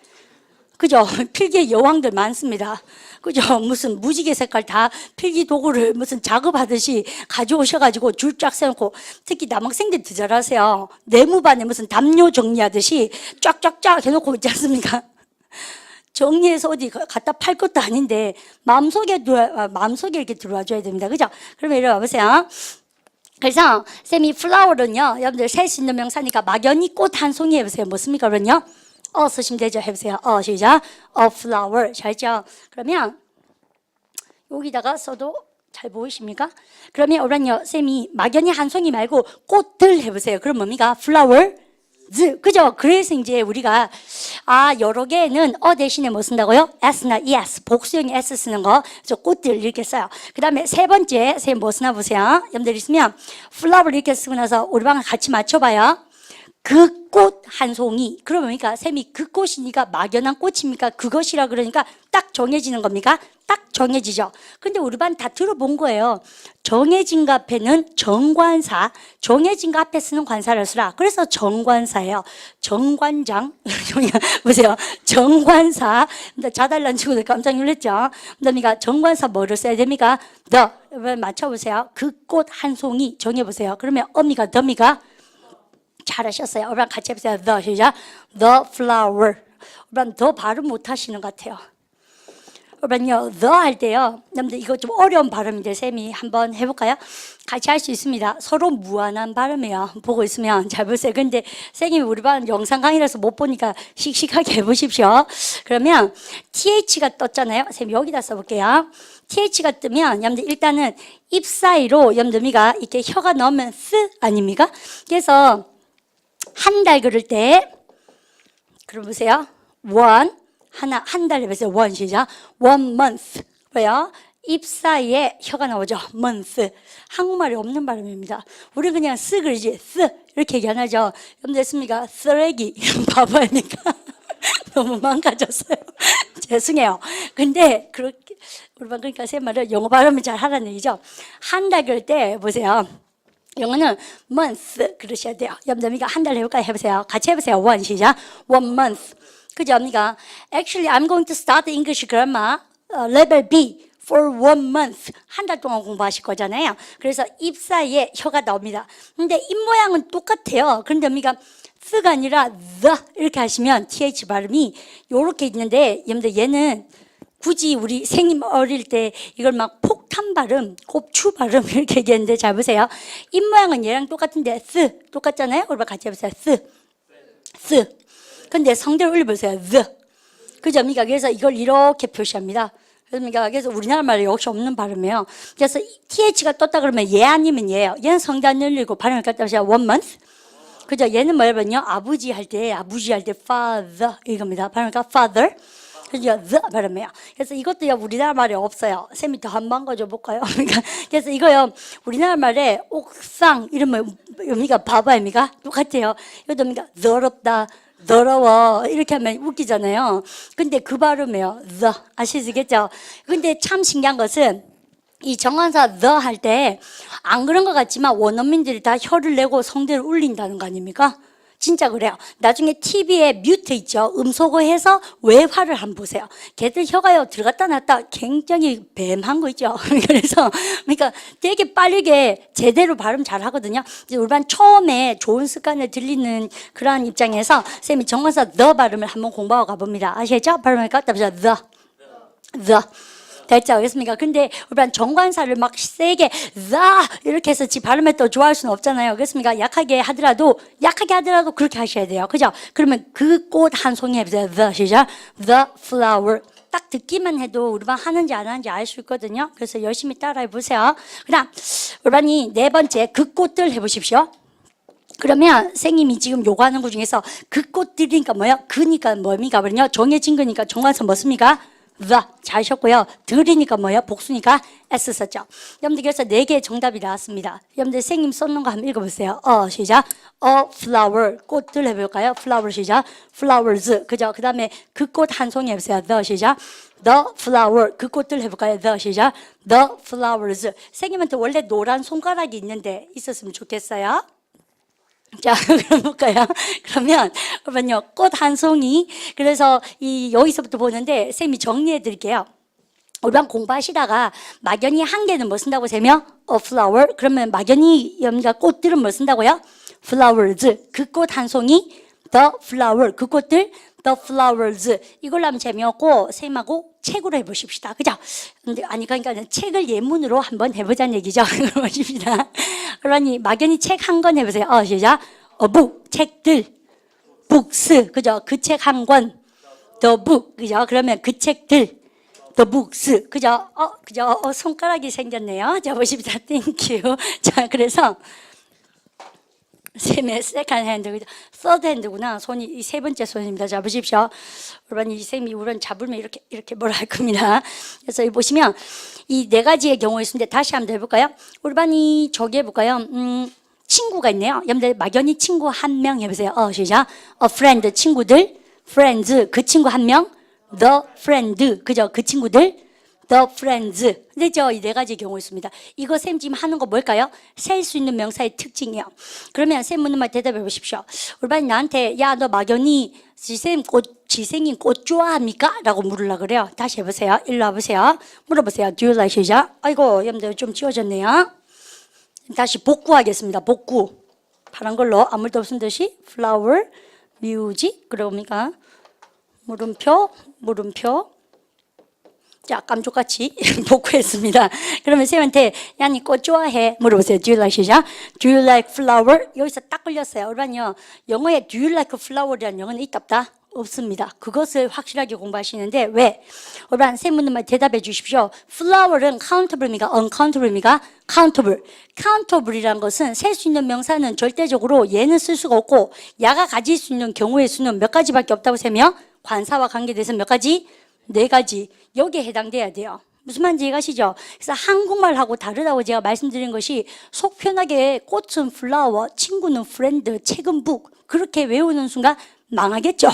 그죠? 필기의 여왕들 많습니다. 그죠? 무슨 무지개 색깔 다 필기 도구를 무슨 작업하듯이 가져오셔가지고 줄 쫙 세놓고 특히 남학생들 더 잘하세요. 내무반에 무슨 담요 정리하듯이 쫙쫙쫙 해놓고 있지 않습니까? 정리해서 어디 갖다 팔 것도 아닌데 마음속에 이렇게 들어와 줘야 됩니다. 그죠? 그러면 이리 와보세요. 그래서 쌤이 flower는요, 여러분들 셀 수 있는 명사니까 막연히 꽃 한 송이 해보세요. 뭐습니까? 그러면요? 쓰시면 되죠. 해보세요. 시작. flower. 잘죠? 그러면 여기다가 써도 잘 보이십니까? 그러면 오란요, 쌤이 막연히 한 송이 말고 꽃들 해보세요. 그럼 뭡니까? flower. 그죠? 그래서 이제 우리가 여러 개는 대신에 뭐 쓴다고요? s나 es, 복수형의 s 쓰는 거. 그래서 꽃들 이렇게 써요. 그 다음에 세 번째, 쌤 뭐 쓰나 보세요. 여러분들 있으면 flower 이렇게 쓰고 나서 우리 방 같이 맞춰봐요. 그 꽃 한 송이. 그러면 뭡니까? 쌤이 그 꽃이니까 막연한 꽃입니까? 그것이라 그러니까 딱 정해지는 겁니까? 딱 정해지죠. 근데 우리 반 다 들어본 거예요. 정해진 거 앞에는 정관사, 정해진 거 앞에 쓰는 관사를 쓰라. 그래서 정관사예요. 정관장. 보세요. 정관사. 자달란 친구들 깜짝 놀랐죠? 그러니까 정관사 뭐를 써야 됩니까? the. 맞춰보세요. 그 꽃 한 송이 정해보세요. 그러면 어미가 더미가 잘하셨어요. 여러분 같이 해보세요. The 시작. The flower. 여러분 더 발음 못 하시는 것 같아요. 여러분요, the 할 때요. 여러분들 이거 좀 어려운 발음인데 쌤이 한번 해볼까요? 같이 할 수 있습니다. 서로 무한한 발음이에요. 보고 있으면 잘 보세요. 근데 쌤이 우리 반 영상 강의라서 못 보니까 씩씩하게 해보십시오. 그러면 TH가 떴잖아요. 쌤 여기다 써볼게요. TH가 뜨면 여러분들 일단은 입 사이로 여러분들이가 이렇게 혀가 나오면 쓰 아닙니까? 그래서 한 달 그럴 때 그럼 보세요. 한 달 해보세요. one 시작. one month. 왜요? 입 사이에 혀가 나오죠. month. 한국말이 없는 발음입니다. 우리 그냥 쓰 그러지. 쓰 이렇게 얘기 안 하죠. 여러분 됐습니까? 쓰레기. 바보 아닙니까? 너무 망가졌어요. 죄송해요. 근데 그렇게 우리 반 그러니까 제 말을 영어 발음을 잘 하라는 얘기죠. 한 달 그럴 때 보세요. 영어는 month 그러셔야 돼요. 여러분들 한 달 해볼까요? 해보세요. 같이 해보세요. one 시작. one month. 그죠? Actually, I'm going to start English grammar level B for 1 month. 한 달 동안 공부하실 거잖아요. 그래서 입 사이에 혀가 나옵니다. 근데 입 모양은 똑같아요. 그런데 우리가 쓰가 아니라 the 이렇게 하시면 th 발음이 요렇게 있는데 여러분들 얘는 굳이 우리 생님 어릴 때 이걸 막 폭탄 발음, 곱추 발음 이렇게 얘기했는데 잘 보세요. 입 모양은 얘랑 똑같은데 쓰 똑같잖아요. 우리 같이 해보세요. 쓰. 근데 성대를 올려보세요. the. 그죠? 그러니까 그래서 이걸 이렇게 표시합니다. 그래서 우리나라 말에 역시 없는 발음이에요. 그래서 TH가 떴다 그러면 얘 아니면 얘예요. 얘는 성대 안 열리고 발음을 갖다 보세요. 1 month. 그죠? 얘는 뭐냐면요. 아버지 할 때 father 이겁니다. 발음을 갖다 father. 그죠? the 발음이에요. 그래서 이것도요 우리나라 말에 없어요. 쌤이 더 한 번 가져볼까요? 그러니까 그래서 이거요 우리나라 말에 옥상 이러면 의미가 바보입니까? 똑같아요. 이것도 의미가 더럽다. 더러워 이렇게 하면 웃기잖아요. 근데 그 발음이에요. the 아시겠죠? 근데 참 신기한 것은 이 정관사 the 할 때 안 그런 것 같지만 원어민들이 다 혀를 내고 성대를 울린다는 거 아닙니까? 진짜 그래요. 나중에 TV에 뮤트 있죠. 음소거해서 외화를 한번 보세요. 걔들 혀가요 들어갔다 놨다 굉장히 뱀한 거 있죠. 그래서 그러니까 되게 빠르게 제대로 발음 잘 하거든요. 이제 우리반 처음에 좋은 습관을 들리는 그러한 입장에서 쌤이 정관사 the 발음을 한번 공부하고 가봅니다. 아시겠죠? 발음을 갖다 보세요. the. 됐죠? 그렇습니까? 근데 우리는 정관사를 막 세게 이렇게 해서 지 발음에 또 좋아할 수는 없잖아요. 그렇습니까? 약하게 하더라도 그렇게 하셔야 돼요. 그죠? 그러면 그 꽃 한 송이 해보세요. the 시작. the flower. 딱 듣기만 해도 우리반 하는지 안 하는지 알 수 있거든요. 그래서 열심히 따라해 보세요. 그다음 우리반이 네 번째 그 꽃들 해보십시오. 그러면 선생님이 지금 요구하는 것 중에서 그 꽃들이니까 뭐예요? 그니까 뭡니까? 그러냐? 정해진 거니까 정관사 뭐습니까? the 잘 하셨고요. 들이니까 뭐예요? 복수니까 s 썼죠. 여러분들 그래서 4개의 정답이 나왔습니다. 여러분들 선생님 썼는 거 한번 읽어보세요. 시작. a flower 꽃들 해볼까요? flower 시작. flowers 그죠? 그 다음에 그 꽃 한 송이 해보세요. the 시작. the flower 그 꽃들 해볼까요? the 시작. the flowers 선생님한테 원래 노란 손가락이 있는데 있었으면 좋겠어요. 자, 그럼 볼까요? 그러면, 그러면요, 꽃 한 송이. 그래서 여기서부터 보는데, 쌤이 정리해 드릴게요. 우리랑 공부하시다가 막연히 한 개는 뭐 쓴다고 세며? a flower. 그러면 막연히 꽃들은 뭐 쓴다고요? flowers. 그 꽃 한 송이, the flower. 그 꽃들, the flowers. 이걸로 하면 재미없고, 쌤하고 책으로 해보십시다. 그죠? 근데, 그러니까 책을 예문으로 한번 해보자는 얘기죠. 그러십니다. 그러니, 막연히 책 한 권 해보세요. 시작. book, 책들. books, 그죠? 그 책 한 권. the book, 그죠? 그러면 그 책들. the books, 그죠? 그죠? 손가락이 생겼네요. 자, 보십시다. Thank you. 자, 그래서, 쌤의 세컨 핸드, 서드 핸드구나. 손이 이 세 번째 손입니다. 자, 보십시오. 여러분, 이 쌤이 우선 잡으면 이렇게 뭐라 할 겁니다. 그래서 여기 보시면 이 네 가지의 경우가 있는데 다시 한번 해볼까요? 우리 반이 저기 해볼까요? 친구가 있네요. 여러분들 막연히 친구 한 명 해보세요. 시작. a friend, 친구들. friends, 그 친구 한 명. the friend, 그죠? 그 친구들. the friends. 근데 이 네 가지 경우 있습니다. 이거 쌤 지금 하는 거 뭘까요? 셀 수 있는 명사의 특징이에요. 그러면 쌤 묻는 말 대답해 보십시오. 우리 반이 나한테 야, 너 막연히 지생인 꽃 좋아합니까? 라고 물으려고 그래요. 다시 해보세요. 일로 와보세요. 물어보세요. Do you like 시작? 아이고, 여러분들 좀 지워졌네요. 다시 복구하겠습니다. 복구. 파란 걸로 아무 도 없은 듯이 flower, music, 그러니까 물음표. 자, 깜짝같이 복구했습니다. 그러면 쌤한테 야, 니 꽃 좋아해? 물어보세요. Do you like 시작? Do you like flower? 여기서 딱 걸렸어요. 그러면요, 영어에 Do you like flower이라는 영어는 있다 없다? 없습니다. 그것을 확실하게 공부하시는데 왜? 여러분, 쌤 묻는 말 대답해 주십시오. flower은 countable입니까? uncountable입니까? countable. countable이라는 것은 셀 수 있는 명사는 절대적으로 얘는 쓸 수가 없고 야가 가질 수 있는 경우의 수는 몇 가지밖에 없다고 세며 관사와 관계돼서 몇 가지? 4가지. 여기에 해당돼야 돼요. 무슨 말인지 이해가시죠? 그래서 한국말하고 다르다고 제가 말씀드린 것이 속 편하게 꽃은 플라워, 친구는 프렌드, 책은 북 그렇게 외우는 순간 망하겠죠.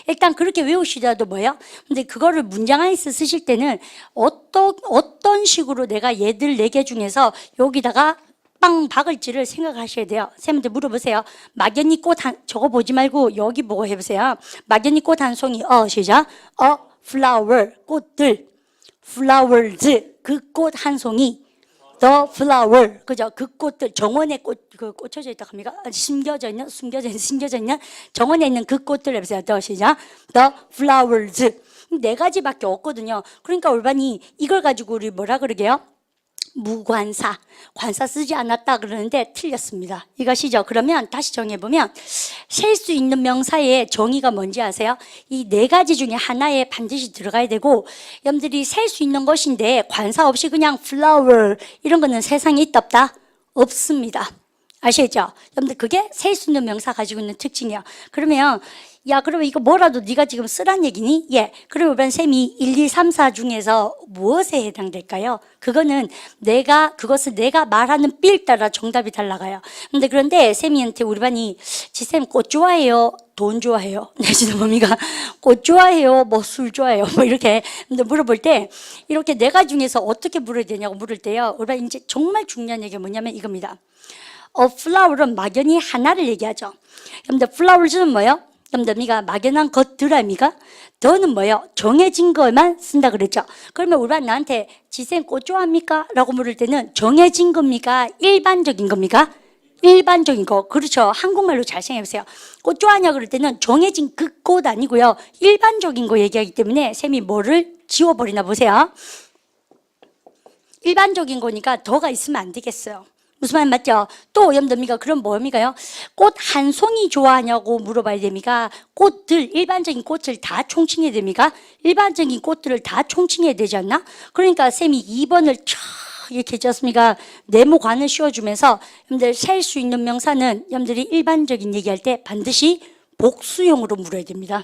일단 그렇게 외우시더라도 뭐예요? 근데 그거를 문장 안에서 쓰실 때는 어떤 식으로 내가 얘들 4개 중에서 여기다가 빵 박을지를 생각하셔야 돼요. 쌤한테 물어보세요. 막연히 꽃 저거 보지 말고 여기 보고 해보세요. 막연히 꽃 한 송이 시작. flower 꽃들 flowers, 그 꽃 한 송이. the flower, 그죠? 그 꽃들, 정원에 그 꽂혀져 있다 합니까? 숨겨져 있는, 정원에 있는 그 꽃들 해보세요. the 시작. the flowers. 네 가지밖에 없거든요. 그러니까 올바니 이걸 가지고 우리 뭐라 그러게요? 무관사, 관사 쓰지 않았다 그러는데 틀렸습니다. 이것이죠. 그러면 다시 정해보면 셀 수 있는 명사의 정의가 뭔지 아세요? 이 네 가지 중에 하나에 반드시 들어가야 되고, 여러분들이 셀 수 있는 것인데 관사 없이 그냥 flower 이런 거는 세상에 있다 없다? 없습니다. 아시겠죠? 여러분들 그게 셀 수 있는 명사 가지고 있는 특징이에요. 그러면 야, 그러면 이거 뭐라도 네가 지금 쓰란 얘기니? 예. 그러면 이번 쌤이 1, 2, 3, 4 중에서 무엇에 해당될까요? 그것을 내가 말하는 삘 따라 정답이 달라가요. 그런데 쌤이한테 우리 반이 지쌤 꽃 좋아해요? 돈 좋아해요? 내지는 뭡니까? 꽃 좋아해요? 뭐 술 좋아해요? 뭐 이렇게 물어볼 때 이렇게 네 가지 중에서 어떻게 물어야 되냐고 물을 때요. 우리 반 이제 정말 중요한 얘기가 뭐냐면 이겁니다. flower은 막연히 하나를 얘기하죠. 근데 flowers는 뭐예요? 여러분들 막연한 것들 아닙니까? 더는 뭐예요? 정해진 것만 쓴다 그랬죠. 그러면 우리가 나한테 지쌤 꽃 좋아합니까? 라고 물을 때는 정해진 겁니까? 일반적인 겁니까? 일반적인 거. 그렇죠. 한국말로 잘 생각해보세요. 꽃 좋아하냐 그럴 때는 정해진 그 꽃 아니고요. 일반적인 거 얘기하기 때문에 쌤이 뭐를 지워버리나 보세요. 일반적인 거니까 더가 있으면 안 되겠어요. 무슨 말 맞죠? 또 여러분들 그럼 뭡니까요? 꽃 한 송이 좋아하냐고 물어봐야 됩니까? 꽃들, 일반적인 꽃을 다 총칭해야 됩니까? 일반적인 꽃들을 다 총칭해야 되지 않나? 그러니까 쌤이 2번을 이렇게 했잖습니까? 네모관을 씌워주면서 여러분들 셀 수 있는 명사는 여러분들이 일반적인 얘기할 때 반드시 복수형으로 물어야 됩니다.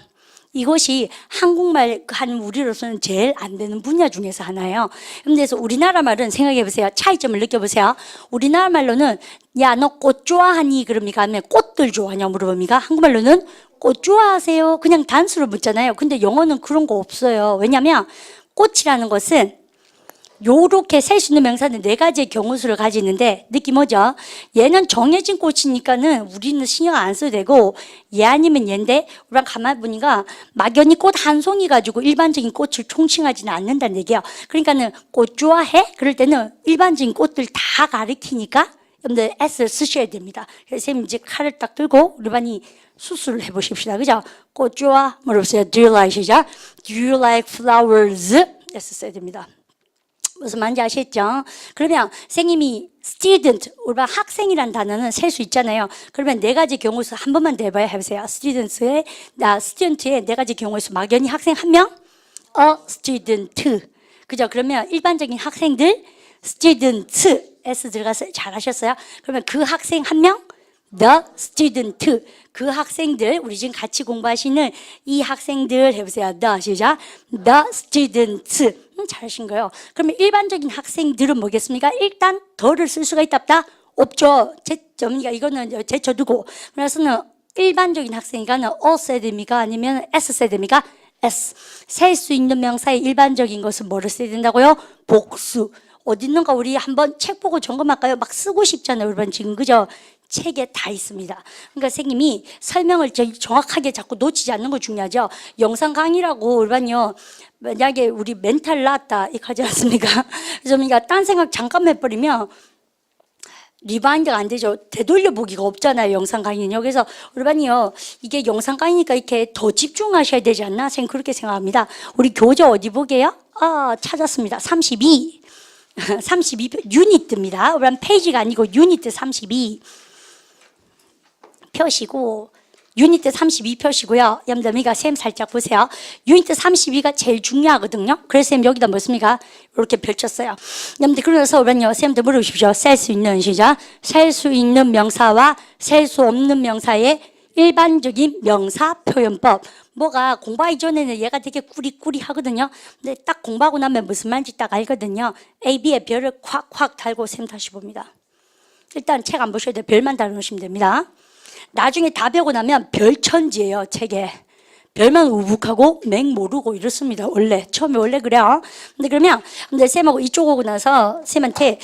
이것이 한국말 하는 우리로서는 제일 안 되는 분야 중에서 하나예요. 그래서 우리나라 말은 생각해 보세요. 차이점을 느껴보세요. 우리나라 말로는 야, 너 꽃 좋아하니? 그럽니까? 아니면 꽃들 좋아하냐 물어봅니까? 한국말로는 꽃 좋아하세요? 그냥 단수로 묻잖아요. 근데 영어는 그런 거 없어요. 왜냐하면 꽃이라는 것은 요렇게 셀 수 있는 명사는 네 가지의 경우수를 가지는데 느낌 오죠? 얘는 정해진 꽃이니까는 우리는 신경 안 써도 되고, 얘 아니면 얘인데 우리가 가만히 보니까 막연히 꽃 한 송이 가지고 일반적인 꽃을 총칭하지는 않는다는 얘기예요. 그러니까는 꽃 좋아해? 그럴 때는 일반적인 꽃들 다 가리키니까 여러분들 S를 쓰셔야 됩니다. 그래서 선생님 이제 칼을 딱 들고 우리 반이 수술을 해보십시다. 그죠? 꽃 좋아? 물어보세요. Do you like 시작? Do you like flowers? S 써야 됩니다. 무슨 말인지 아시겠죠? 그러면 선생님이 student, 우리가 학생이란 단어는 셀 수 있잖아요. 그러면 네 가지 경우수 한 번만 더 해봐야 해보세요. student의 네 가지 경우수 막연히 학생 한 명, a student. 그죠? 그러면 일반적인 학생들, students, S 들어가서 잘하셨어요? 그러면 그 학생 한 명, the student. 그 학생들, 우리 지금 같이 공부하시는 이 학생들 해보세요. the 시작. the students. 잘하신 거예요. 그러면 일반적인 학생들은 뭐겠습니까? 일단 더를 쓸 수가 있다 없다? 없죠. 이거는 제쳐두고. 그래서는 일반적인 학생이가는 O 써야 됩니까? 아니면 S 써야 됩니까? S. 셀 수 있는 명사의 일반적인 것은 뭐를 써야 된다고요? 복수. 어디 있는가 우리 한번 책 보고 점검할까요? 막 쓰고 싶잖아요. 여러분 지금 그죠? 책에 다 있습니다. 그러니까 선생님이 설명을 정확하게 자꾸 놓치지 않는 거 중요하죠. 영상 강의라고 여러분요. 만약에 우리 멘탈 나왔다 이렇게 하지 않습니까? 그래서 그러니까 딴 생각 잠깐 해버리면 리바인드가 안 되죠. 되돌려보기가 없잖아요. 영상 강의는요. 그래서 여러분이요. 이게 영상 강의니까 이렇게 더 집중하셔야 되지 않나? 저는 그렇게 생각합니다. 우리 교재 어디 보게요? 찾았습니다. 32. 32 유니트입니다. 여러분 페이지가 아니고 유니트 32 표시고 유니트 32표시고요. 여러분들 쌤 살짝 보세요. 유니트 32가 제일 중요하거든요. 그래서 쌤 여기다 뭐습니까? 이렇게 펼쳤어요. 여러분들 그래서 여러분요. 쌤들 물어보십시오. 셀 수 있는 시작. 셀 수 있는 명사와 셀 수 없는 명사의 일반적인 명사 표현법. 뭐가 공부하기 전에는 얘가 되게 꾸리꾸리 하거든요. 근데 딱 공부하고 나면 무슨 말인지 딱 알거든요. A, B의 별을 콱콱 달고 쌤 다시 봅니다. 일단 책 안 보셔도 돼요. 별만 달아놓으시면 됩니다. 나중에 다 배우고 나면 별천지예요. 책에. 별만 우북하고 맹 모르고 이렇습니다. 원래 처음에 원래 그래요. 근데 쌤하고 이쪽 오고 나서 쌤한테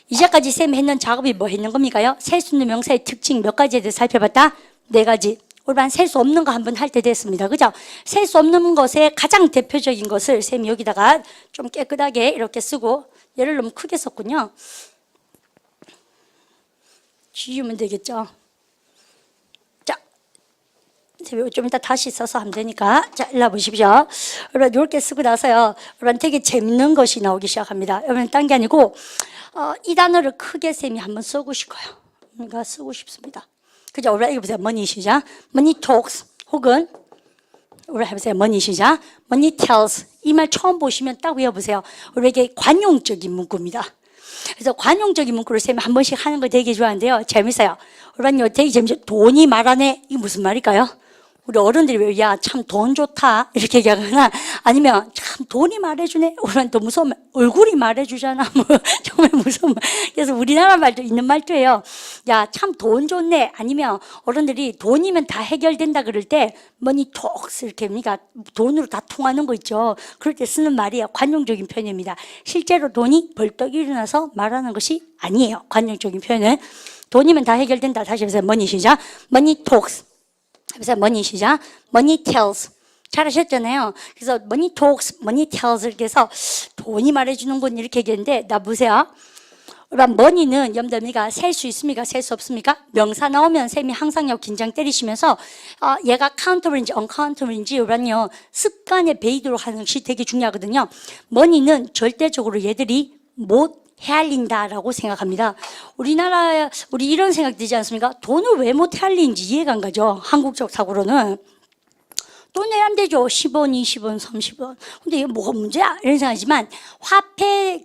이제까지 쌤 했는 작업이 뭐 했는 겁니까요? 셀 수 있는 명사의 특징 몇 가지에 대해서 살펴봤다? 네 가지. 우리 셀 수 없는 거 한번 할 때 됐습니다. 그죠? 셀 수 없는 것의 가장 대표적인 것을 쌤이 여기다가 좀 깨끗하게 이렇게 쓰고, 얘를 너무 크게 썼군요. 지우면 되겠죠? 자, 좀 이따 다시 써서 하면 되니까. 자, 일로 보십시오. 여러분, 이렇게 쓰고 나서요, 여러분 되게 재밌는 것이 나오기 시작합니다. 여러분, 딴 게 아니고, 이 단어를 크게 쌤이 한번 쓰고 싶어요. 그러니까 쓰고 싶습니다. 그죠? 우리 이거 보세요. money 시작. money talks. 혹은, 우리 해보세요. money 시작. money tells. 이 말 처음 보시면 딱 외워보세요. 우리에게 관용적인 문구입니다. 그래서 관용적인 문구를 쌤이 한 번씩 하는 거 되게 좋아하는데요. 재밌어요. 우리는요, 되게 재밌어요. 돈이 말하네. 이게 무슨 말일까요? 우리 어른들이 왜, 야, 참 돈 좋다. 이렇게 얘기하거나, 아니면 참 돈이 말해주네. 우리는 또 무서운 말, 얼굴이 말해주잖아. 뭐, 정말 무서운 말. 그래서 우리나라 말도 있는 말도예요. 야, 참 돈 좋네. 아니면 어른들이 돈이면 다 해결된다 그럴 때, money talks. 이렇게, 그러니까 돈으로 다 통하는 거 있죠. 그럴 때 쓰는 말이에요. 관용적인 표현입니다. 실제로 돈이 벌떡 일어나서 말하는 것이 아니에요. 관용적인 표현은. 돈이면 다 해결된다. 다시 해보세요. money 시작. money talks. 그래서 money 시작. money tells. 잘하셨잖아요. 그래서 money talks, money tells 이렇게 해서 돈이 말해주는군 이렇게 얘기했는데, 나 보세요. money는 여러분들 셀 수 있습니까? 셀 수 없습니까? 명사 나오면 쌤이 항상 긴장 때리시면서 얘가 카운터블인지 언카운터블인지 이런요 습관에 배이도록 하는 것이 되게 중요하거든요. money는 절대적으로 얘들이 못 헤아린다라고 생각합니다. 우리나라, 우리 이런 생각 들지 않습니까? 돈을 왜 못 헤아리는지 이해가 안 가죠. 한국적 사고로는. 돈 내야 안 되죠. 10원, 20원, 30원. 근데 이게 뭐가 문제야? 이런 생각이지만, 화폐,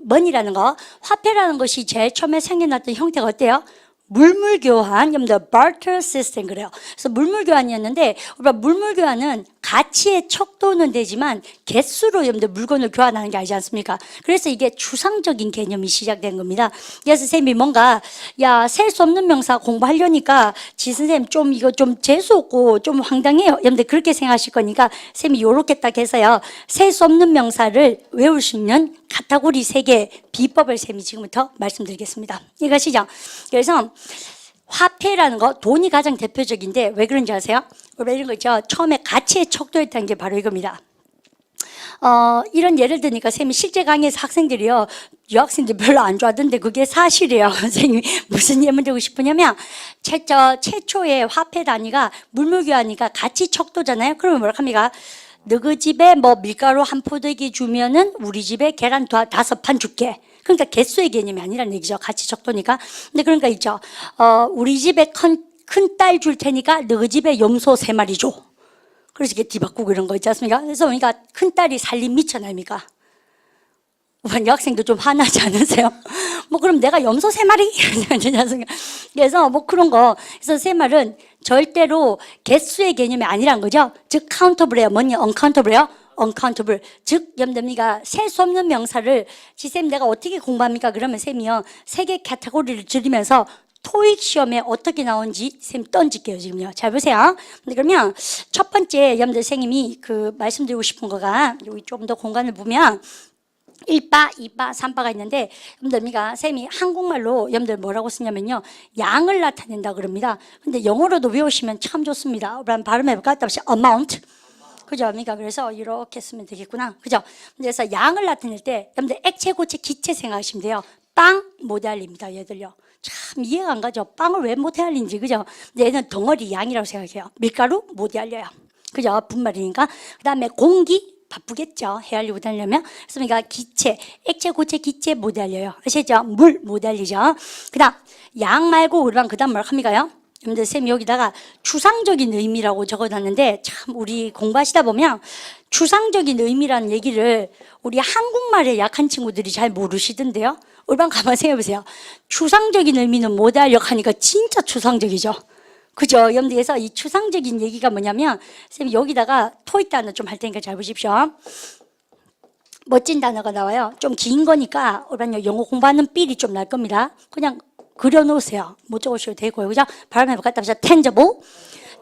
money라는 거, 화폐라는 것이 제일 처음에 생겨났던 형태가 어때요? 물물교환, 여러분들 barter system 그래요. 그래서 물물교환이었는데, 우리가 물물교환은 가치의 척도는 되지만 개수로 여러분들 물건을 교환하는 게 아니지 않습니까? 그래서 이게 추상적인 개념이 시작된 겁니다. 그래서 쌤이 뭔가 셀 수 없는 명사 공부하려니까 지선생님 좀 이거 좀 재수 없고 좀 황당해요. 여러분들 그렇게 생각하실 거니까 쌤이 요렇게 딱 해서요. 셀 수 없는 명사를 외울 수 있는 카테고리 3개 비법을 쌤이 지금부터 말씀드리겠습니다. 이것이죠. 그래서 화폐라는 거, 돈이 가장 대표적인데 왜 그런지 아세요? 우리가 이런 거 있죠. 처음에 가치의 척도였다는 게 바로 이겁니다. 이런 예를 드니까 쌤이 실제 강의에서 학생들이요, 유학생들 별로 안 좋아하던데 그게 사실이에요. 선생님이 무슨 예문 들고 싶으냐면 최초의 화폐 단위가 물물교환이니까 가치 척도잖아요. 그러면 뭐라 합니까? 너희 집에 뭐 밀가루 한 포대기 주면은 우리 집에 계란 5판 줄게. 그러니까 개수의 개념이 아니라는 얘기죠. 가치 척도니까. 근데 그러니까 있죠. 우리 집에 큰 딸 줄 테니까 너희 집에 염소 3마리 줘. 그래서 이게 뒤바꾸고 이런 거 있지 않습니까? 그래서 그러니까 큰 딸이 살림 미쳐나입니까? 여학생도 좀 화나지 않으세요? 뭐 그럼 내가 염소 3마리? 그래서 뭐 그런 거. 그래서 세 말은 절대로 개수의 개념이 아니란 거죠. 즉 카운터블이에요. 뭐냐? 언카운터블이에요. uncountable. 즉, 여러분들, 셀 수 없는 명사를, 지쌤 내가 어떻게 공부합니까? 그러면 쌤이요, 3개 카테고리를 줄이면서 토익 시험에 어떻게 나온지 쌤 던질게요, 지금요. 잘 보세요. 그러면 첫 번째, 여러분들 선생님이 말씀드리고 싶은 거가, 여기 좀 더 공간을 보면, 1바, 2바, 3바가 있는데, 여러분들, 쌤이 한국말로 여러분들 뭐라고 쓰냐면요, 양을 나타낸다 그럽니다. 근데 영어로도 외우시면 참 좋습니다. 그럼 발음해볼까요? 다시 amount. 그죠? 그러니까 그래서 이렇게 쓰면 되겠구나. 그죠? 그래서 양을 나타낼 때, 여러분들 액체, 고체, 기체 생각하시면 돼요. 빵 못 헤아립니다, 얘들요. 참 이해가 안 가죠? 빵을 왜 못 헤아리는지, 그죠? 근데 얘는 덩어리 양이라고 생각해요. 밀가루 못 헤아려요. 그죠? 분말이니까. 그 다음에 공기 바쁘겠죠. 헤아리고 다니려면. 그래서 그러니까 기체, 액체, 고체, 기체 못 헤아려요. 아시죠? 물 못 헤아리죠. 그 다음, 양 말고, 그러면 그 다음 뭘 합니까요? 여러분들, 쌤이 여기다가 추상적인 의미라고 적어놨는데, 참, 우리 공부하시다 보면, 추상적인 의미라는 얘기를 우리 한국말에 약한 친구들이 잘 모르시던데요? 얼른 가만 생각해보세요. 추상적인 의미는 못 알려고 하니까 진짜 추상적이죠? 그죠? 여러분들, 그래서 이 추상적인 얘기가 뭐냐면, 쌤이 여기다가 토익 단어 좀 할 테니까 잘 보십시오. 멋진 단어가 나와요. 좀 긴 거니까, 얼른 영어 공부하는 삘이 좀 날 겁니다. 그냥 그려놓으세요. 못 적으셔도 되고요. 그죠? 발음해볼까요? tangible.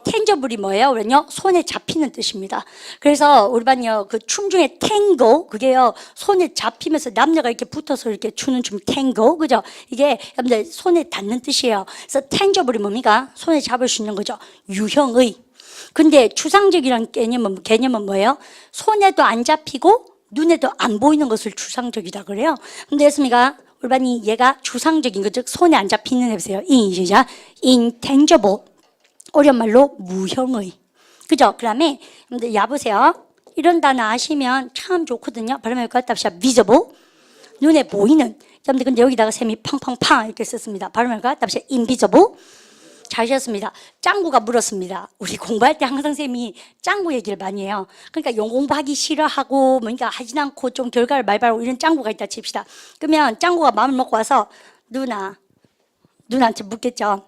tangible 이 뭐예요? 그러면요 손에 잡히는 뜻입니다. 그래서 우리 반요 그 춤 중에 탱고 그게요 손에 잡히면서 남녀가 이렇게 붙어서 이렇게 추는 춤 탱고 그죠? 이게 여러분들 손에 닿는 뜻이에요. 그래서 tangible이 뭡니까? 손에 잡을 수 있는 거죠. 유형의. 근데 추상적이라는 개념은 뭐예요? 손에도 안 잡히고 눈에도 안 보이는 것을 추상적이다 그래요. 근데 예수님가 우리 얘가 추상적인 거, 즉 손에 안 잡히는 해보세요. intangible. 어려운 말로 무형의. 그죠? 그 다음에 여러분들 야보세요. 이런 단어 아시면 참 좋거든요. 발음할 것 같다. visible. 눈에 보이는. 여러분들 근데 여기다가 셈이 팡팡팡 이렇게 썼습니다. 발음할 것 같다. invisible. 잘하셨습니다. 짱구가 물었습니다. 우리 공부할 때 항상 쌤이 짱구 얘기를 많이 해요. 그러니까 영어 공부하기 싫어하고 뭔가 하진 않고 좀 결과를 말발하고 이런 짱구가 있다 칩시다. 그러면 짱구가 마음을 먹고 와서 누나한테 묻겠죠.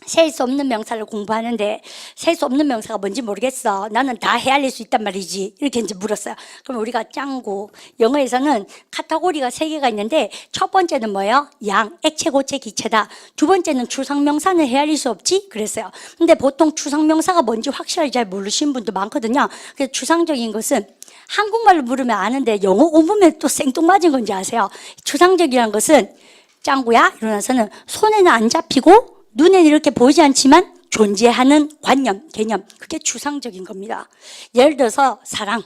셀 수 없는 명사를 공부하는데 셀 수 없는 명사가 뭔지 모르겠어. 나는 다 헤아릴 수 있단 말이지. 이렇게 이제 물었어요. 그럼 우리가 짱구. 영어에서는 카테고리가 3개가 있는데 첫 번째는 뭐예요? 양, 액체, 고체, 기체다. 두 번째는 추상명사는 헤아릴 수 없지? 그랬어요. 근데 보통 추상명사가 뭔지 확실하게 잘 모르시는 분도 많거든요. 그래서 추상적인 것은 한국말로 물으면 아는데 영어 공부면 또 생뚱맞은 건지 아세요? 추상적이라는 것은 짱구야 이러면서는 손에는 안 잡히고 눈에는 이렇게 보이지 않지만 존재하는 관념, 개념 그게 추상적인 겁니다. 예를 들어서 사랑,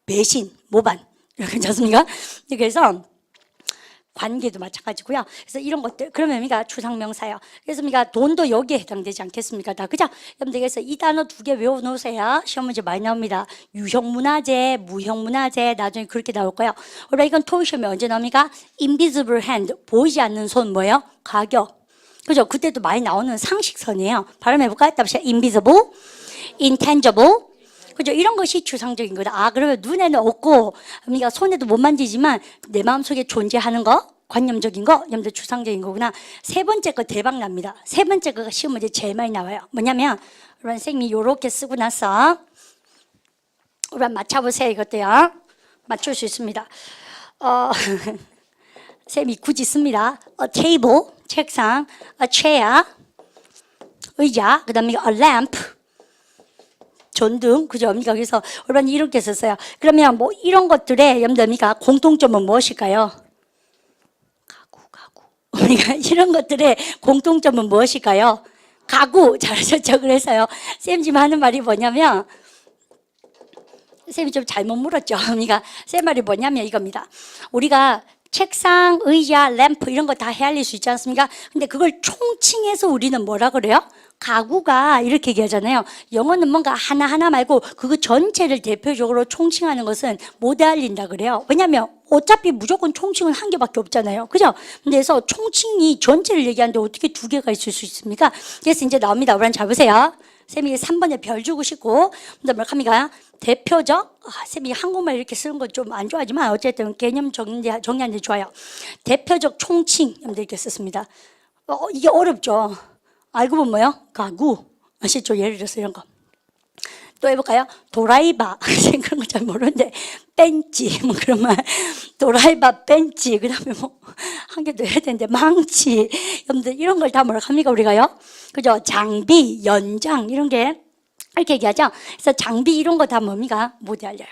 배신, 모반 이렇게 괜찮습니까? 그래서 관계도 마찬가지고요. 그래서 이런 것들 그러면 우리가 추상명사예요. 그래서 우리가 돈도 여기에 해당되지 않겠습니까? 다 그죠? 여러분들 그래서 이 단어 2개 외워놓으세요. 시험 문제 많이 나옵니다. 유형문화재, 무형문화재 나중에 그렇게 나올 거예요. 우리가 이건 토익 시험에 언제 나옵니까? invisible hand 보이지 않는 손 뭐예요? 가격. 그죠? 그때도 많이 나오는 상식선이에요. 발음해볼까요? 답시 invisible, intangible. 그죠? 이런 것이 추상적인 거다. 아, 그러면 눈에는 없고, 그러니까 손에도 못 만지지만 내 마음속에 존재하는 거, 관념적인 거, 여러분들 추상적인 거구나. 세 번째 거 대박 납니다. 세 번째 거가 시험 문제 제일 많이 나와요. 뭐냐면, 우리 선생님이 요렇게 쓰고 나서, 우리 맞춰보세요. 이것도요. 맞출 수 있습니다. 쌤이 굳이 씁니다. A table, 책상, a chair, 의자, 그 다음에 a lamp, 전등, 그죠? 그래서 우리는 이렇게 썼어요. 그러면 뭐 이런 것들의 여러분들 공통점은 무엇일까요? 가구. 우리가 이런 것들의 공통점은 무엇일까요? 가구. 잘하셨죠? 그래서요. 쌤 지금 하는 말이 뭐냐면, 쌤이 좀 잘못 물었죠. 그러니까 쌤 말이 뭐냐면 이겁니다. 우리가 책상, 의자, 램프 이런 거 다 헤아릴 수 있지 않습니까? 근데 그걸 총칭해서 우리는 뭐라 그래요? 가구가 이렇게 얘기하잖아요. 영어는 뭔가 하나하나 말고 그거 전체를 대표적으로 총칭하는 것은 못 헤아린다 그래요. 왜냐하면 어차피 무조건 총칭은 한 개밖에 없잖아요. 그죠? 그래서 총칭이 전체를 얘기하는데 어떻게 2개가 있을 수 있습니까? 그래서 이제 나옵니다. 우리 잘 보세요. 쌤이 3번에 별 주고 싶고 그다음에 뭐 합니까? 대표적 쌤이 한국말 이렇게 쓰는 건 좀 안 좋아하지만 어쨌든 개념 정리하는 데 좋아요. 대표적 총칭 여러분들 이렇게 썼습니다. 이게 어렵죠. 알고 보면 뭐요? 가구 아시죠? 예를 들어서 이런 거. 또 해볼까요? 도라이바 그런 거 잘 모르는데 벤치 뭐 그런 말 도라이바 벤치 그 다음에 뭐 한 개 더 해야 되는데 망치 여러분들 이런 걸 다 뭐라 합니까 우리가요? 그죠? 장비 연장 이런 게 이렇게 얘기하죠. 그래서 장비 이런 거 다 뭡니까? 못 알려요.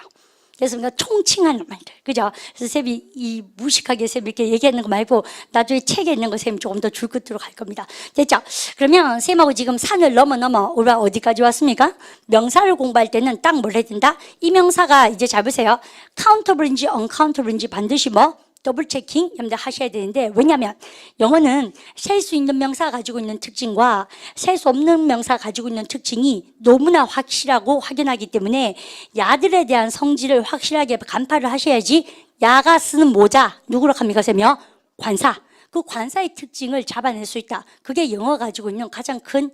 그래서 우리가 총칭하는 말들, 그죠? 그래서 쌤이 이 무식하게 쌤이 이렇게 얘기하는 거 말고 나중에 책에 있는 거 쌤이 조금 더 줄 끝으로 갈 겁니다. 됐죠? 그러면 쌤하고 지금 산을 넘어 우리가 어디까지 왔습니까? 명사를 공부할 때는 딱 뭘 해야 된다? 이 명사가 이제 잘 보세요. 카운터블인지 언카운터블인지 반드시 뭐? 더블 체킹 여러분들 하셔야 되는데 왜냐하면 영어는 셀 수 있는 명사가 가지고 있는 특징과 셀 수 없는 명사가 가지고 있는 특징이 너무나 확실하고 확연하기 때문에 야들에 대한 성질을 확실하게 간파를 하셔야지 야가 쓰는 모자 누구로 합니까 쌤이요? 관사. 그 관사의 특징을 잡아낼 수 있다. 그게 영어가 가지고 있는 가장 큰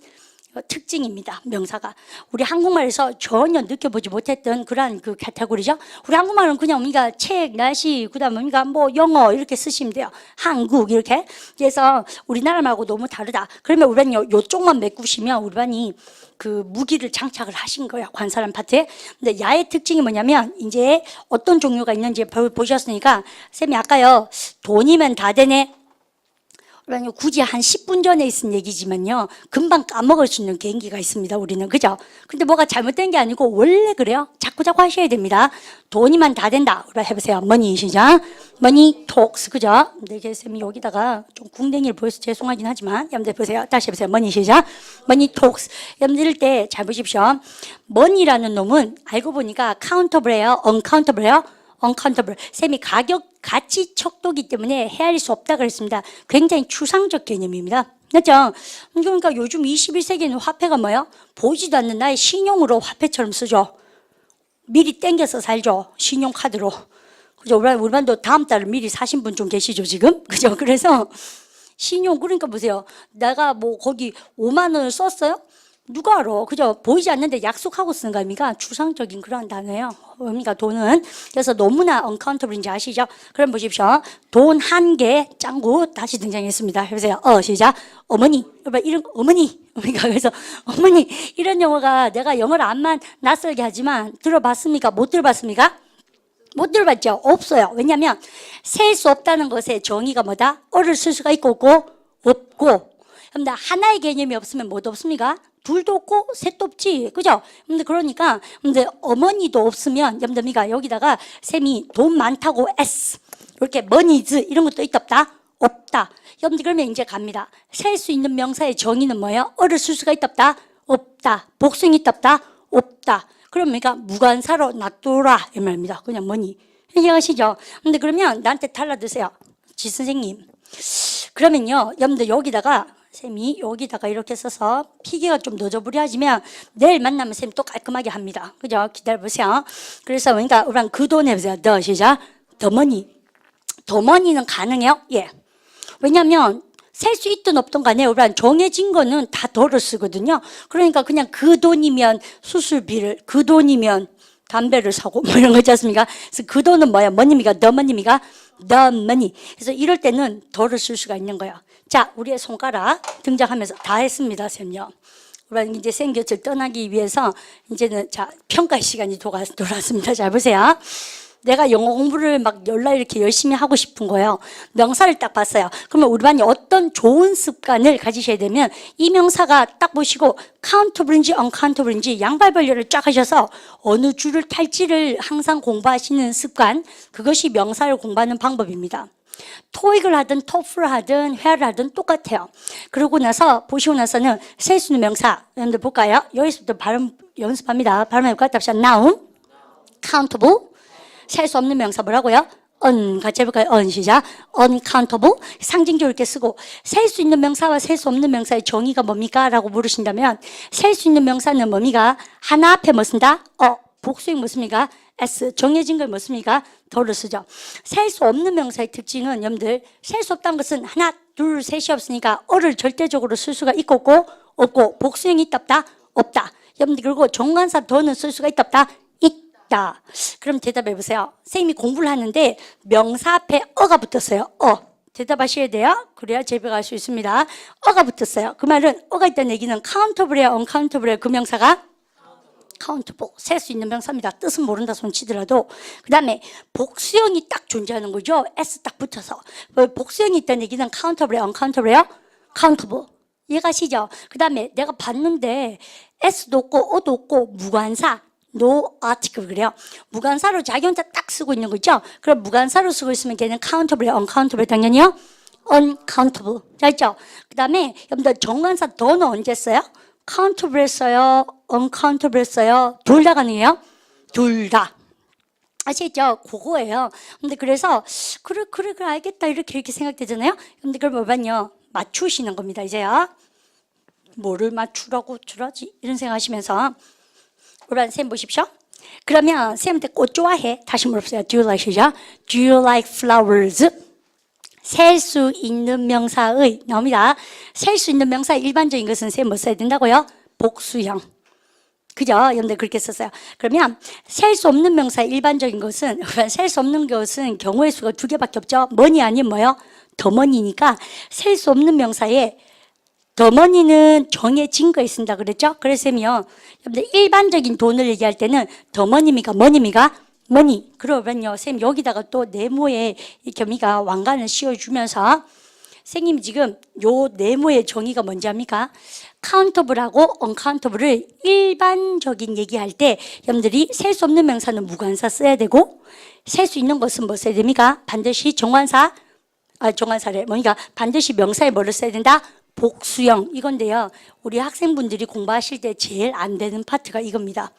특징입니다. 명사가 우리 한국말에서 전혀 느껴보지 못했던 그러한 그 카테고리죠. 우리 한국말은 그냥 우리가 책, 날씨, 그다음에 우리가 뭐 영어 이렇게 쓰시면 돼요. 한국 이렇게. 그래서 우리나라 말고 너무 다르다. 그러면 우리는 요쪽만 메꾸시면 우리 반이 그 무기를 장착을 하신 거예요. 관사란 파트에. 근데 야의 특징이 뭐냐면 이제 어떤 종류가 있는지 보셨으니까 쌤이 아까요 돈이면 다 되네. 그러니까 굳이 한 10분 전에 있은 얘기지만요. 금방 까먹을 수 있는 개인기가 있습니다. 우리는. 그죠? 근데 뭐가 잘못된 게 아니고 원래 그래요. 자꾸 하셔야 됩니다. 돈이면 다 된다. 그럼 해보세요. 머니 시작. 머니 톡스. 그죠? 근데 쌤이 여기다가 좀 궁뎅이를 보여서 죄송하긴 하지만 여러분들 보세요. 다시 해보세요. 머니 시작. 머니 톡스. 여러분들 이럴 때 잘 보십시오. 머니라는 놈은 알고 보니까 카운터블해요. 언카운터블해요. 언카운터블. 쌤이 가치 척도기 때문에 헤아릴 수 없다 그랬습니다. 굉장히 추상적 개념입니다. 그렇죠? 그러니까 요즘 21세기에는 화폐가 뭐예요? 보이지도 않는 나의 신용으로 화폐처럼 쓰죠. 미리 땡겨서 살죠. 신용카드로. 그죠? 우리 반도 다음 달에 미리 사신 분 좀 계시죠, 지금? 그죠? 그래서 신용, 그러니까 보세요. 내가 뭐 거기 5만 원을 썼어요? 누가 알아? 그죠? 보이지 않는데 약속하고 쓰는 거 아닙니까? 추상적인 그런 단어예요. 그러니까 돈은. 그래서 너무나 언카운터블인지 아시죠? 그럼 보십시오. 돈 한 개 짱구 다시 등장했습니다. 해보세요. 시작. 어머니. 이런 어머니. 그러니까 그래서 어머니 이런 영어가 내가 영어를 안만 낯설게 하지만 들어봤습니까? 못 들어봤습니까? 못 들어봤죠? 없어요. 왜냐하면 셀 수 없다는 것의 정의가 뭐다? 어를 쓸 수가 있고 없고. 근데 하나의 개념이 없으면 뭐도 없습니까? 둘도 없고 셋도 없지. 그죠? 근데 그러니까 근데 어머니도 없으면 여러분들 여기다가 쌤이 돈 많다고 S 이렇게 머니즈 이런 것도 있다 없다? 없다. 여러분들 그러면 이제 갑니다. 셀 수 있는 명사의 정의는 뭐예요? 어를 쓸 수가 있다 없다? 없다. 복수형이 있다 없다? 없다. 그러니까 무관사로 놔둬라 이 말입니다. 그냥 머니. 이해하시죠? 근데 그러면 나한테 달라드세요. 지 선생님. 그러면요 여러분들 여기다가 쌤이 여기다가 이렇게 써서 피기가 좀 너저부리하지만 내일 만나면 쌤이 또 깔끔하게 합니다. 그죠? 기다려보세요. 그래서 그러니까 우리랑 그 돈 해보세요. 더 시작. 더 머니. 더 머니는 가능해요? 예. 왜냐하면 셀 수 있든 없든 간에 우리랑 정해진 거는 다 덜을 쓰거든요. 그러니까 그냥 그 돈이면 수술비를, 그 돈이면 담배를 사고 뭐 이런 거 있지 않습니까? 그래서 그 돈은 뭐야? 머니입니까? 더 머니입니까? 더 머니. 그래서 이럴 때는 덜을 쓸 수가 있는 거예요. 자, 우리의 손가락 등장하면서 다 했습니다, 쌤요. 우리는 이제 쌤 곁을 떠나기 위해서 이제는 자, 평가 시간이 돌아왔습니다. 잘 보세요. 내가 영어 공부를 막 열라 이렇게 열심히 하고 싶은 거예요. 명사를 딱 봤어요. 그러면 우리 반이 어떤 좋은 습관을 가지셔야 되면 이 명사가 딱 보시고 카운터블인지 언카운터블인지 양발 벌려를 쫙 하셔서 어느 줄을 탈지를 항상 공부하시는 습관, 그것이 명사를 공부하는 방법입니다. 토익을 하든 토플을 하든 회화를 하든 똑같아요. 그러고 나서 보시고 나서는 셀 수 있는 명사 여러분들 볼까요? 여기서부터 발음 연습합니다. 발음해볼까요? 답시다. noun, countable. 셀 수 없는 명사 뭐라고요? 같이 해볼까요? 시작. uncountable. 상징적으로 이렇게 쓰고 셀 수 있는 명사와 셀 수 없는 명사의 정의가 뭡니까? 라고 물으신다면 셀 수 있는 명사는 뭡니까? 하나 앞에 뭐 쓴다? 복수형 뭐습니까? S. 정해진 걸 뭐습니까? 더를 쓰죠. 셀 수 없는 명사의 특징은 여러분들 셀 수 없다는 것은 하나, 둘, 셋이 없으니까 어를 절대적으로 쓸 수가 있고 없고 복수형이 있다 없다? 없다. 여러분들 그리고 정관사 더는 쓸 수가 있다 없다? 있다. 그럼 대답해 보세요. 선생님이 공부를 하는데 명사 앞에 어가 붙었어요. 대답하셔야 돼요. 그래야 제배가 할 수 있습니다. 어가 붙었어요. 그 말은 어가 있다는 얘기는 카운터블이야, 언카운터블이야. 그 명사가 카운터블, 셀 수 있는 명사입니다. 뜻은 모른다 손 치더라도. 그 다음에 복수형이 딱 존재하는 거죠. S 딱 붙어서. 복수형이 있다는 얘기는 카운터블이야, 언카운터블이야? 카운터블. 이해가시죠? 그 다음에 내가 봤는데 S도 없고 어도 없고 무관사. no article 그래요. 무관사로 자기 혼자 딱 쓰고 있는 거죠. 그럼 무관사로 쓰고 있으면 걔는 countable, uncountable 당연히요. uncountable. 자 있죠. 그 다음에 여러분들 정관사 더는 언제 써요? countable 써요, uncountable 써요. 둘 다 가능해요? 둘 다. 아시겠죠? 그거예요. 근데 그래서 그래 알겠다 이렇게 생각되잖아요. 근데 그럼 뭐냐요? 맞추시는 겁니다. 이제요. 뭐를 맞추라고 주라지 이런 생각하시면서. 우리 쌤 보십시오. 그러면 쌤한테 꽃 좋아해? 다시 물어보세요. Do you like 시작? Do you like flowers? 셀 수 있는 명사의 나옵니다. 셀 수 있는 명사의 일반적인 것은 쌤 뭐 써야 된다고요? 복수형. 그죠? 여러분들 그렇게 썼어요. 그러면 셀 수 없는 명사의 일반적인 것은 셀 수 없는 것은 경우의 수가 두 개밖에 없죠. 머니 아니면 뭐요? 더 머니니까 셀 수 없는 명사에 더 머니는 정해진 거에 쓴다 그랬죠? 그래서 쌤이요. 여러분들 일반적인 돈을 얘기할 때는 더 머니입니까? 머니입니까? 머니. 그러면요. 쌤 여기다가 또 네모에 이렇게 왕관을 씌워주면서 선생님 지금 요 네모의 정의가 뭔지 압니까? 카운터블하고 언카운터블을 일반적인 얘기할 때 여러분들이 셀 수 없는 명사는 무관사 써야 되고 셀 수 있는 것은 뭐 써야 됩니까? 반드시 정관사래. 뭐니까 반드시 명사에 뭐를 써야 된다? 복수형 이건데요. 우리 학생분들이 공부하실 때 제일 안 되는 파트가 이겁니다.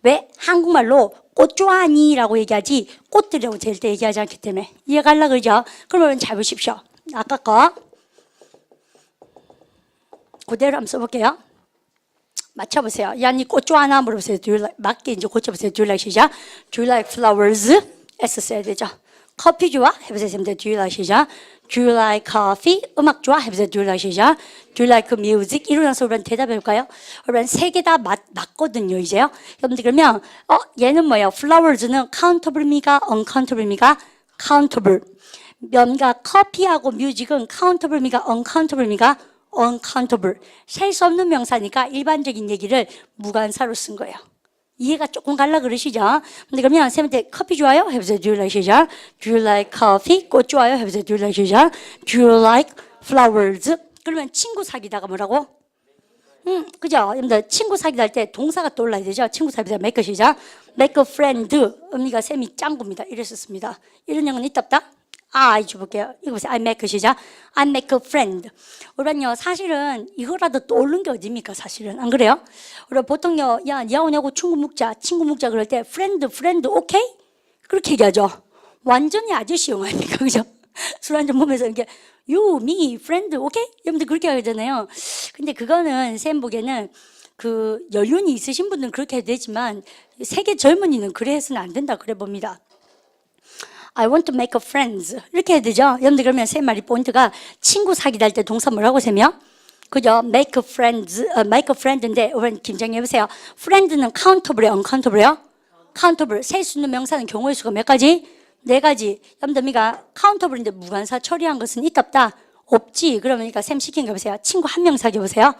왜? 한국말로 꽃 좋아하니? 라고 얘기하지 꽃들이라고 절대 얘기하지 않기 때문에 이해갈라 그러죠? 그러면 잘 보십시오. 아까 거 그대로 한번 써볼게요. 맞춰보세요. 야니 꽃 좋아하나 물어보세요. Do you like, 맞게 이제 고쳐보세요. Do you like 시작. Do you like flowers? S 써야 되죠. 커피 좋아? 해보세요. Do you like 시작. Do you like coffee? 음악 좋아? 해보세요. Do you like 시작. Do you like music? 이러면서 우리는 대답해볼까요? 여러분 세 개 다 맞거든요. 이제요. 여러분들 그러면 얘는 뭐예요? flowers는 countable입니까? uncountable입니까? countable. 면과 커피하고 뮤직은 countable입니까? uncountable입니까? uncountable. 셀 수 없는 명사니까 일반적인 얘기를 무관사로 쓴 거예요. 이해가 조금 갈라 그러시죠? 근데 그러면 쌤한테 커피 좋아요? 해보세요. Do you like 시작. Do you like coffee? 꽃 좋아요? 해보세요. Do you like 시작. Do you like flowers? 그러면 친구 사귀다가 뭐라고? 그죠? 여러분들 친구 사귀다 할 때 동사가 떠올라야 되죠? 친구 사귀다 make 시작. make a friend. 언니가 쌤이 짱구입니다. 이랬었습니다. 이런 영어는 있다 없다? 줘볼게요. 이거 보세요. I make 시작. I make a friend. 우리는요, 사실은 이거라도 떠오르는 게 어딥니까, 사실은. 안 그래요? 우리 보통요, 야, 니하고 내하고 친구 묵자 그럴 때, friend, 오케이? 그렇게 얘기하죠. 완전히 아저씨 영어 아닙니까, 그죠? 술 한잔 먹으면서 이렇게, you, me, friend, 오케이? 여러분들 그렇게 하잖아요. 근데 그거는, 쌤 보기에는 그 연륜이 있으신 분들은 그렇게 해도 되지만, 세계 젊은이는 그래 해서는 안 된다, 그래 봅니다. I want to make a friends. 이렇게 해야 되죠? 여러분들 그러면 세 마리 포인트가 친구 사귀다 할 때 동사 뭐라고 세며? 그죠? make a friend인데, 여러분 김정희 해보세요. friend는 countable이에요? uncountable? countable. 셀 수 있는 명사는 경우의 수가 몇 가지? 네 가지. 여러분들 countable인데 무관사 처리한 것은 있다 없다? 없지. 그러니까 쌤 시킨 거 보세요. 친구 한 명 사귀어 보세요.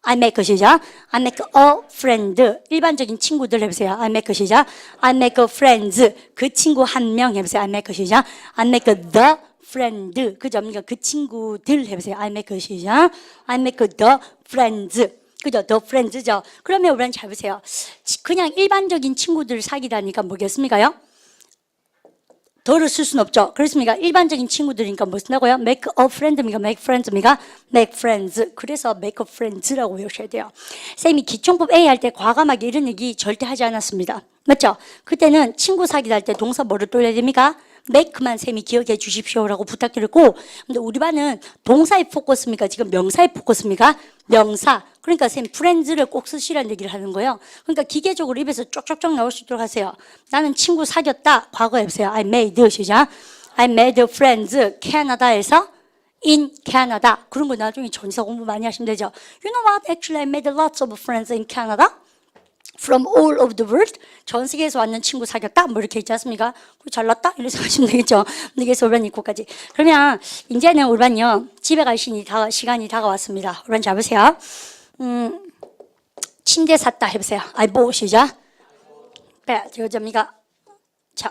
I make 시작. I make a friend. 일반적인 친구들 해보세요. I make 시작. I make a friends. 그 친구 한 명 해보세요. I make 시작. I make the friend. 그죠? 그러니까 그 친구들 해보세요. I make 시작. I make the friends. 그죠? The friends죠. 그러면 우리는 잘 보세요. 그냥 일반적인 친구들 사귀다니까 뭐겠습니까요? 더를 쓸 수는 없죠. 그렇습니까? 일반적인 친구들이니까 뭐 쓴다고요? make a friend입니까? make friends입니까? make friends. 그래서 make a friends라고 외우셔야 돼요. 쌤이 기총법 A 할 때 과감하게 이런 얘기 절대 하지 않았습니다. 맞죠? 그때는 친구 사귀다 할 때 동사 뭐를 돌려야 됩니까? make만 쌤이 기억해 주십시오라고 부탁드렸고, 근데 우리 반은 동사에 포커스입니까? 지금 명사에 포커스입니까? 명사. 그러니까 쌤 friends를 꼭 쓰시라는 얘기를 하는 거예요. 그러니까 기계적으로 입에서 쪽쪽쪽 나올 수 있도록 하세요. 나는 친구 사귀었다. 과거에 해보세요. I made 시작. I made friends 캐나다에서 in Canada. 그런 거 나중에 전사 공부 많이 하시면 되죠. You know what? Actually, I made lots of friends in Canada. From all over the world. 전 세계에서 왔는 친구 사귀었다. 뭐 이렇게 있지 않습니까? 잘났다? 이래서 하시면 되겠죠. 그래서 올반 입고까지. 그러면 이제는 올반요. 집에 갈 시간이 다가왔습니다. 올반 잡으세요. 침대 샀다 해보세요. I bought 시작. 자,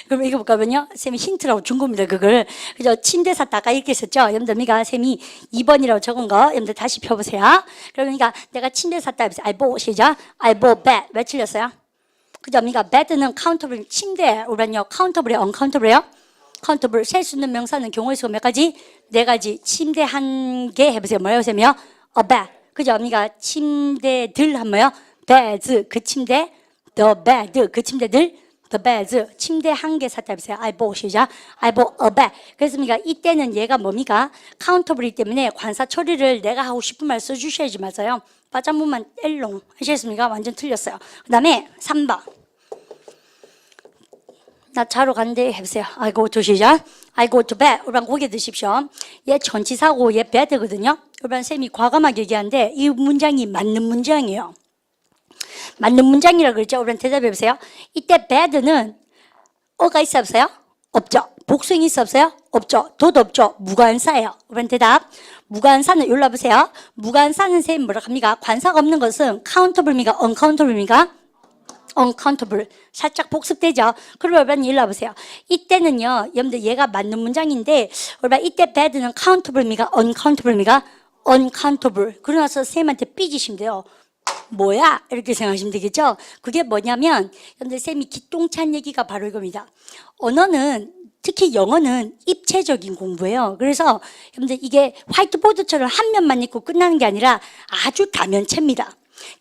그럼 이거 볼까면요. 쌤이 힌트라고 준 겁니다. 그걸. 그죠? 침대 샀다. 아까 이렇게 썼죠? 여러분들, 쌤이 2번이라고 적은 거, 여러분들 다시 펴보세요. 그러니까 내가 침대 샀다 해보세요. I bought 시작. I bought bed. 왜 틀렸어요? 그죠? bed는 countable, 침대. 우리는요, countable이에요? uncountable? countable. 셀 수 있는 명사는 경우의 수가 몇 가지? 네 가지. 침대 한 개 해보세요. 뭐라고 쌤이요? A bed. 그죠? 침대들 하면요. beds. 그 침대. The bed. 그 침대들. The beds. 침대 한 개 샀다 해보세요. I bought 시작. I bought a bed. 그렇습니까? 이때는 얘가 뭡니까? countable이기 때문에 관사 처리를 내가 하고 싶은 말 써주셔야지 맞아요. 빠짠문만 엘롱 하셨습니까? 완전 틀렸어요. 그 다음에 3번. 나 자러 간대 해보세요. I go to 시작. I go to bed. 여러분 고개 드십시오. 얘 전치사고 얘 bed거든요. 여러분 쌤이 과감하게 얘기하는데 이 문장이 맞는 문장이에요. 맞는 문장이라고 그랬죠? 여러분 대답해보세요. 이때 bed는 어가 있어 없어요? 없죠. 복수형이 있어 없어요? 없죠. 도도 없죠. 무관사예요. 여러분 대답. 무관사는 여기로 와보세요. 무관사는 쌤 뭐라 합니까? 관사가 없는 것은 countable입니까? uncountable 입니까? uncountable. 살짝 복습되죠? 그럼 여러분 일로 와보세요. 이때는요, 여러분들 얘가 맞는 문장인데, 여러분 이때 bad는 countable입니까? uncountable입니까? uncountable. 그러고 나서 쌤한테 삐지시면 돼요. 뭐야? 이렇게 생각하시면 되겠죠? 그게 뭐냐면, 여러분들 쌤이 기똥찬 얘기가 바로 이겁니다. 언어는 특히 영어는 입체적인 공부예요. 그래서 여러분들 이게 화이트보드처럼 한 면만 읽고 끝나는 게 아니라 아주 다면체입니다.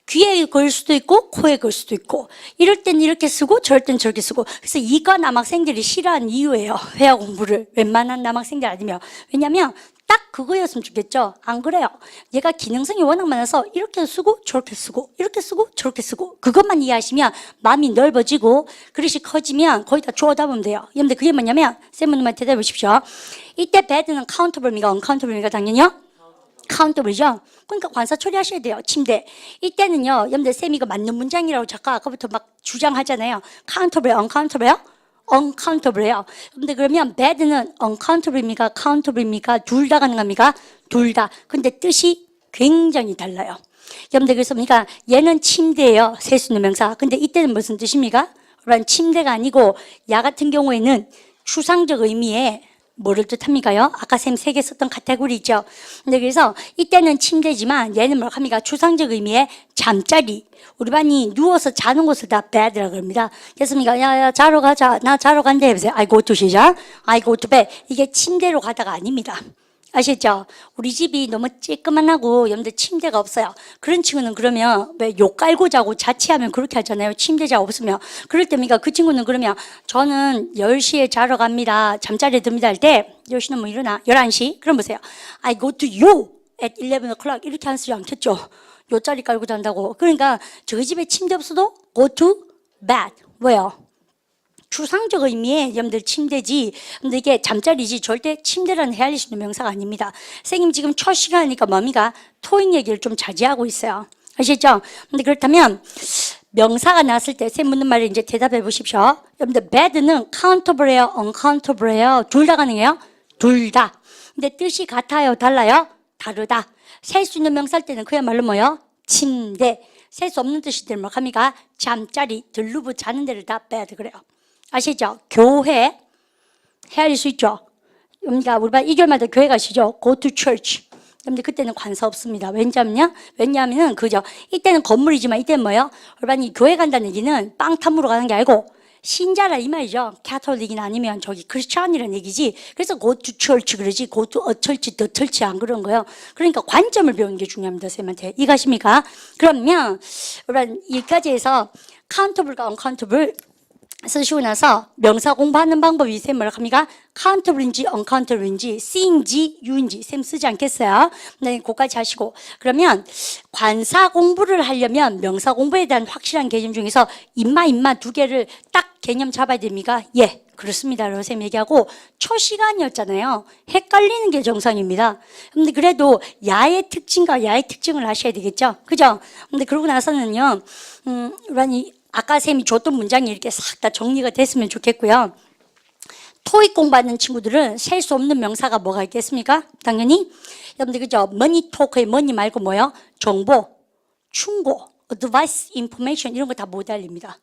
귀에 걸 수도 있고 코에 걸 수도 있고 이럴 땐 이렇게 쓰고 저럴 땐 저렇게 쓰고 그래서 이과 남학생들이 싫어하는 이유예요. 회화 공부를 웬만한 남학생들 아니면 왜냐면 딱 그거였으면 좋겠죠. 안 그래요. 얘가 기능성이 워낙 많아서 이렇게 쓰고 저렇게 쓰고 이렇게 쓰고 저렇게 쓰고 그것만 이해하시면 마음이 넓어지고 그릇이 커지면 거기다 주워다 보면 돼요. 여러분들 그게 뭐냐면 쌤분들만 대답해 보십시오. 이때 bad는 countable입니까? uncountable입니까? 당연히요. 카운터블이죠. 그러니까 관사 처리하셔야 돼요. 침대. 이때는요. 여러분들 쌤이 이거 맞는 문장이라고 자꾸 아까부터 막 주장하잖아요. 카운터블, 언카운터블이요? 언카운터블이에요. 근데 그러면 bad는 언카운터블입니까? 카운터블입니까? 둘 다 가능합니까? 둘 다. 근데 뜻이 굉장히 달라요. 여러분들 그래서 보니까 얘는 침대예요. 셀 수 있는 명사. 근데 이때는 무슨 뜻입니까? 그러면 침대가 아니고 야 같은 경우에는 추상적 의미의 뭐를 뜻합니까요? 아까 쌤 3개 썼던 카테고리 있죠. 근데 그래서 이때는 침대지만 얘는 뭐라고 합니까? 추상적 의미의 잠자리. 우리 반이 누워서 자는 곳을 다 bed라고 합니다. 그래서 야, 자러 가자. 나 자러 간대. I go to 시작. I go to bed. 이게 침대로 가다가 아닙니다. 아시죠? 우리 집이 너무 찌끄만하고 여러분들 침대가 없어요. 그런 친구는 그러면 왜 욕 깔고 자고 자취하면 그렇게 하잖아요. 침대가 없으면. 그럴 때입니까? 그 친구는 그러면 저는 10시에 자러 갑니다. 잠자리에 듭니다 할 때 10시는 뭐 일어나? 11시? 그럼 보세요. I go to you at 11 o'clock 이렇게 안 쓰지 않겠죠? 요자리 깔고 잔다고. 그러니까 저희 집에 침대 없어도 go to bed. 왜요? 추상적 의미의 여러분들 침대지 근데 이게 잠자리지 절대 침대라는 헤아릴 수 있는 명사가 아닙니다. 선생님 지금 첫 시간이니까 뭡니까? 토익 얘기를 좀 자제하고 있어요. 아시죠? 근데 그렇다면 명사가 나왔을 때 쌤 묻는 말에 이제 대답해 보십시오. 여러분들 bad는 countable예요? uncountable예요? 둘 다 가능해요? 둘 다. 근데 뜻이 같아요? 달라요? 다르다. 셀 수 있는 명사일 때는 그야말로 뭐요? 침대. 셀 수 없는 뜻이 되면 뭐합니까? 잠자리, 들루브 자는 데를 다 bed 그래요. 아시죠? 교회 헤아릴 수 있죠? 그러니까 우리 반 2개월마다 교회 가시죠? Go to church. 근데 그때는 관사 없습니다. 왜냐하면은 그죠? 이때는 건물이지만 이때는 뭐예요? 우리 반이 교회 간다는 얘기는 빵 탐으로 가는 게 아니고 신자라 이 말이죠. 캐톨릭이나 아니면 저기 크리스찬이라는 얘기지. 그래서 go to church 그러지 go to a church, the church 안 그런 거예요. 그러니까 관점을 배우는 게 중요합니다. 쌤한테. 이해가십니까? 그러면 우리 반 여기까지 해서 countable과 uncountable 쓰시고 나서 명사 공부하는 방법이 쌤 뭐라고 합니까? 카운터블인지 언카운터블인지 C인지 U인지 쌤 쓰지 않겠어요? 네, 그거까지 하시고 그러면 관사 공부를 하려면 명사 공부에 대한 확실한 개념 중에서 임마 두 개를 딱 개념 잡아야 됩니까? 예, 그렇습니다. 라고 쌤 얘기하고 첫 시간이었잖아요. 헷갈리는 게 정상입니다. 근데 그래도 야의 특징과 야의 특징을 아셔야 되겠죠? 그죠? 근데 그러고 나서는요, 아까 쌤이 줬던 문장이 이렇게 싹 다 정리가 됐으면 좋겠고요. 토익 공부하는 친구들은 셀 수 없는 명사가 뭐가 있겠습니까? 당연히 여러분들 그죠? 머니 토크의 머니 말고 뭐요? 정보, 충고, advice, information 이런 거 다 못 알립니다.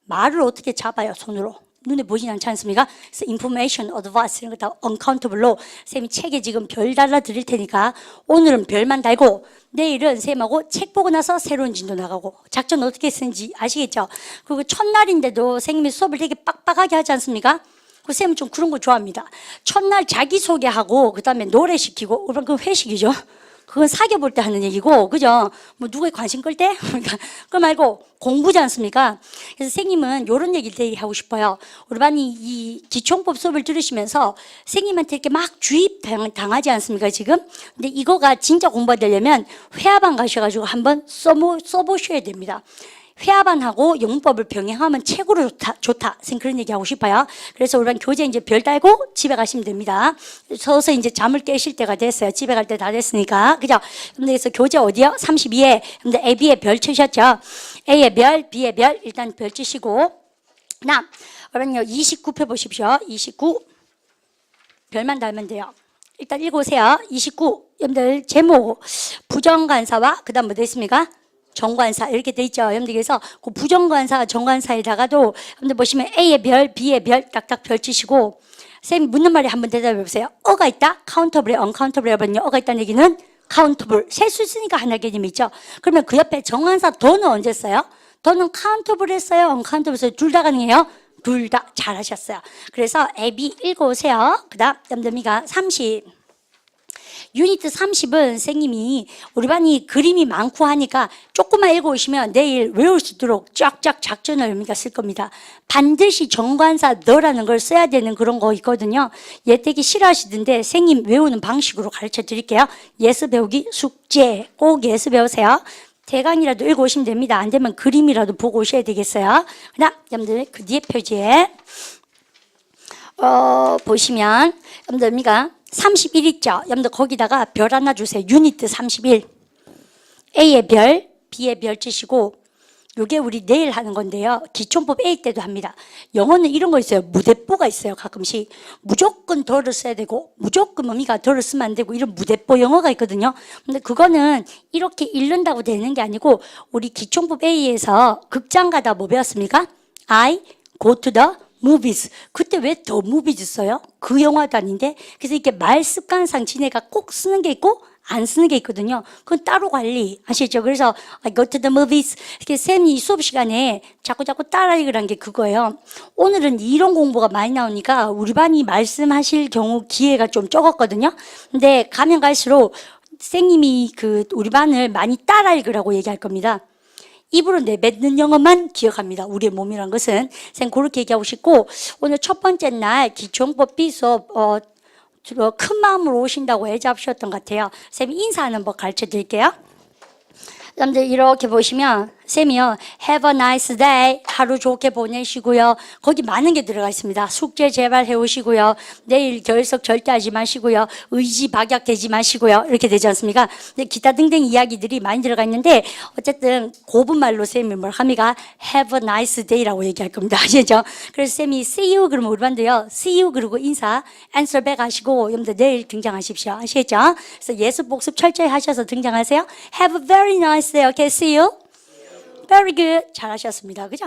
말을 어떻게 잡아요? 손으로. 눈에 보이진 않지 않습니까? 그래서 information, advice 이런 거 다 uncountable로 쌤이 책에 지금 별 달라 드릴 테니까 오늘은 별만 달고 내일은 쌤하고 책 보고 나서 새로운 진도 나가고 작전 어떻게 쓰는지 아시겠죠? 그리고 첫날인데도 선생님이 수업을 되게 빡빡하게 하지 않습니까? 그 쌤은 좀 그런 거 좋아합니다. 첫날 자기소개하고 그 다음에 노래 시키고 그럼 그 회식이죠. 그건 사귀어 볼 때 하는 얘기고, 그죠? 뭐, 누구에 관심 끌 때? 그러니까, 그거 말고 공부지 않습니까? 그래서 선생님은 이런 얘기를 되게 하고 싶어요. 우리 반이 이 기초법 수업을 들으시면서 선생님한테 이렇게 막 주입 당하지 않습니까, 지금? 근데 이거가 진짜 공부가 되려면 회화반 가셔가지고 한번 써보셔야 됩니다. 회화반하고 영문법을 병행하면 최고로 좋다. 선생님 그런 얘기 하고 싶어요. 그래서 우리 반 교재 이제 별 달고 집에 가시면 됩니다. 서서 이제 잠을 깨실 때가 됐어요. 집에 갈 때 다 됐으니까. 그죠? 그래서 교재 어디요? 32에. 근데 A, B에 별 치셨죠? A에 별, B에 별. 일단 별 치시고. 다음, 여러분요, 29표 보십시오. 29. 별만 달면 돼요. 일단 읽어보세요. 29. 여러분들 제목. 부정관사와 그 다음 뭐 됐습니까? 정관사 이렇게 돼 있죠. 여러분들 그래서 그 부정관사 정관사에다가도 여러분들 보시면 A의 별, B의 별 딱딱 별치시고 쌤이 묻는 말에 한번 대답해 보세요. 어가 있다? 카운터블에 언카운터블에 여러분요. 어가 있다는 얘기는 카운터블. 셀 수 있으니까 하나 개념이 있죠. 그러면 그 옆에 정관사 더는 언제 써요? 더는 카운터블 했어요? 언카운터블 했어요? 둘 다 가능해요? 둘 다 잘하셨어요. 그래서 A, B 읽어오세요. 그 다음 덤덤이가 30. 유니트 30은 선생님이 우리 반이 그림이 많고 하니까 조금만 읽어오시면 내일 외울 수 있도록 쫙쫙 작전을 우리가 쓸 겁니다. 반드시 정관사 너라는 걸 써야 되는 그런 거 있거든요. 얘 되게 싫어하시던데 선생님 외우는 방식으로 가르쳐 드릴게요. 예습 배우기 숙제 꼭 예습 배우세요. 대강이라도 읽어오시면 됩니다. 안 되면 그림이라도 보고 오셔야 되겠어요. 그다음 여러분들 그 뒤에 표지에 보시면 여러분들 우리가 31 있죠? 여러분들 거기다가 별 하나 주세요. 유니트 31. A의 별, B의 별 치시고 요게 우리 내일 하는 건데요. 기초법 A 때도 합니다. 영어는 이런 거 있어요. 무대뽀가 있어요. 가끔씩. 무조건 덜을 써야 되고 무조건 의미가 덜을 쓰면 안 되고 이런 무대뽀 영어가 있거든요. 근데 그거는 이렇게 읽는다고 되는 게 아니고 우리 기초법 A에서 극장 가다 뭐 배웠습니까? I go to the movies. 그때 왜 더 movies 써요? 그 영화도 아닌데. 그래서 이렇게 말 습관상 지네가 꼭 쓰는 게 있고 안 쓰는 게 있거든요. 그건 따로 관리 아시죠? 그래서 I go to the movies. 이렇게 쌤이 수업 시간에 자꾸 따라 읽으란 게 그거예요. 오늘은 이론 공부가 많이 나오니까 우리 반이 말씀하실 경우 기회가 좀 적었거든요. 근데 가면 갈수록 선생님이 우리 반을 많이 따라 읽으라고 얘기할 겁니다. 입으로 내뱉는 영어만 기억합니다. 우리의 몸이란 것은. 쌤 그렇게 얘기하고 싶고 오늘 첫 번째 날 기초용법 B 수업 큰 마음으로 오신다고 애잡으셨던 것 같아요. 쌤이 인사하는 법 가르쳐 드릴게요. 여러분들 이렇게 보시면 쌤이요. Have a nice day. 하루 좋게 보내시고요. 거기 많은 게 들어가 있습니다. 숙제 제발 해오시고요. 내일 결석 절대 하지 마시고요. 의지 박약되지 마시고요. 이렇게 되지 않습니까? 근데 기타 등등 이야기들이 많이 들어가 있는데 어쨌든 고분말로 쌤이 뭘 합니까? Have a nice day라고 얘기할 겁니다. 아시죠? 그래서 쌤이 see you 그러면 우리 반도요. see you 그리고 인사 answer back 하시고 여러분들 내일 등장하십시오. 아시겠죠? 그래서 예습 복습 철저히 하셔서 등장하세요. Have a very nice day. Okay, see you. Very good. 잘하셨습니다. 그죠?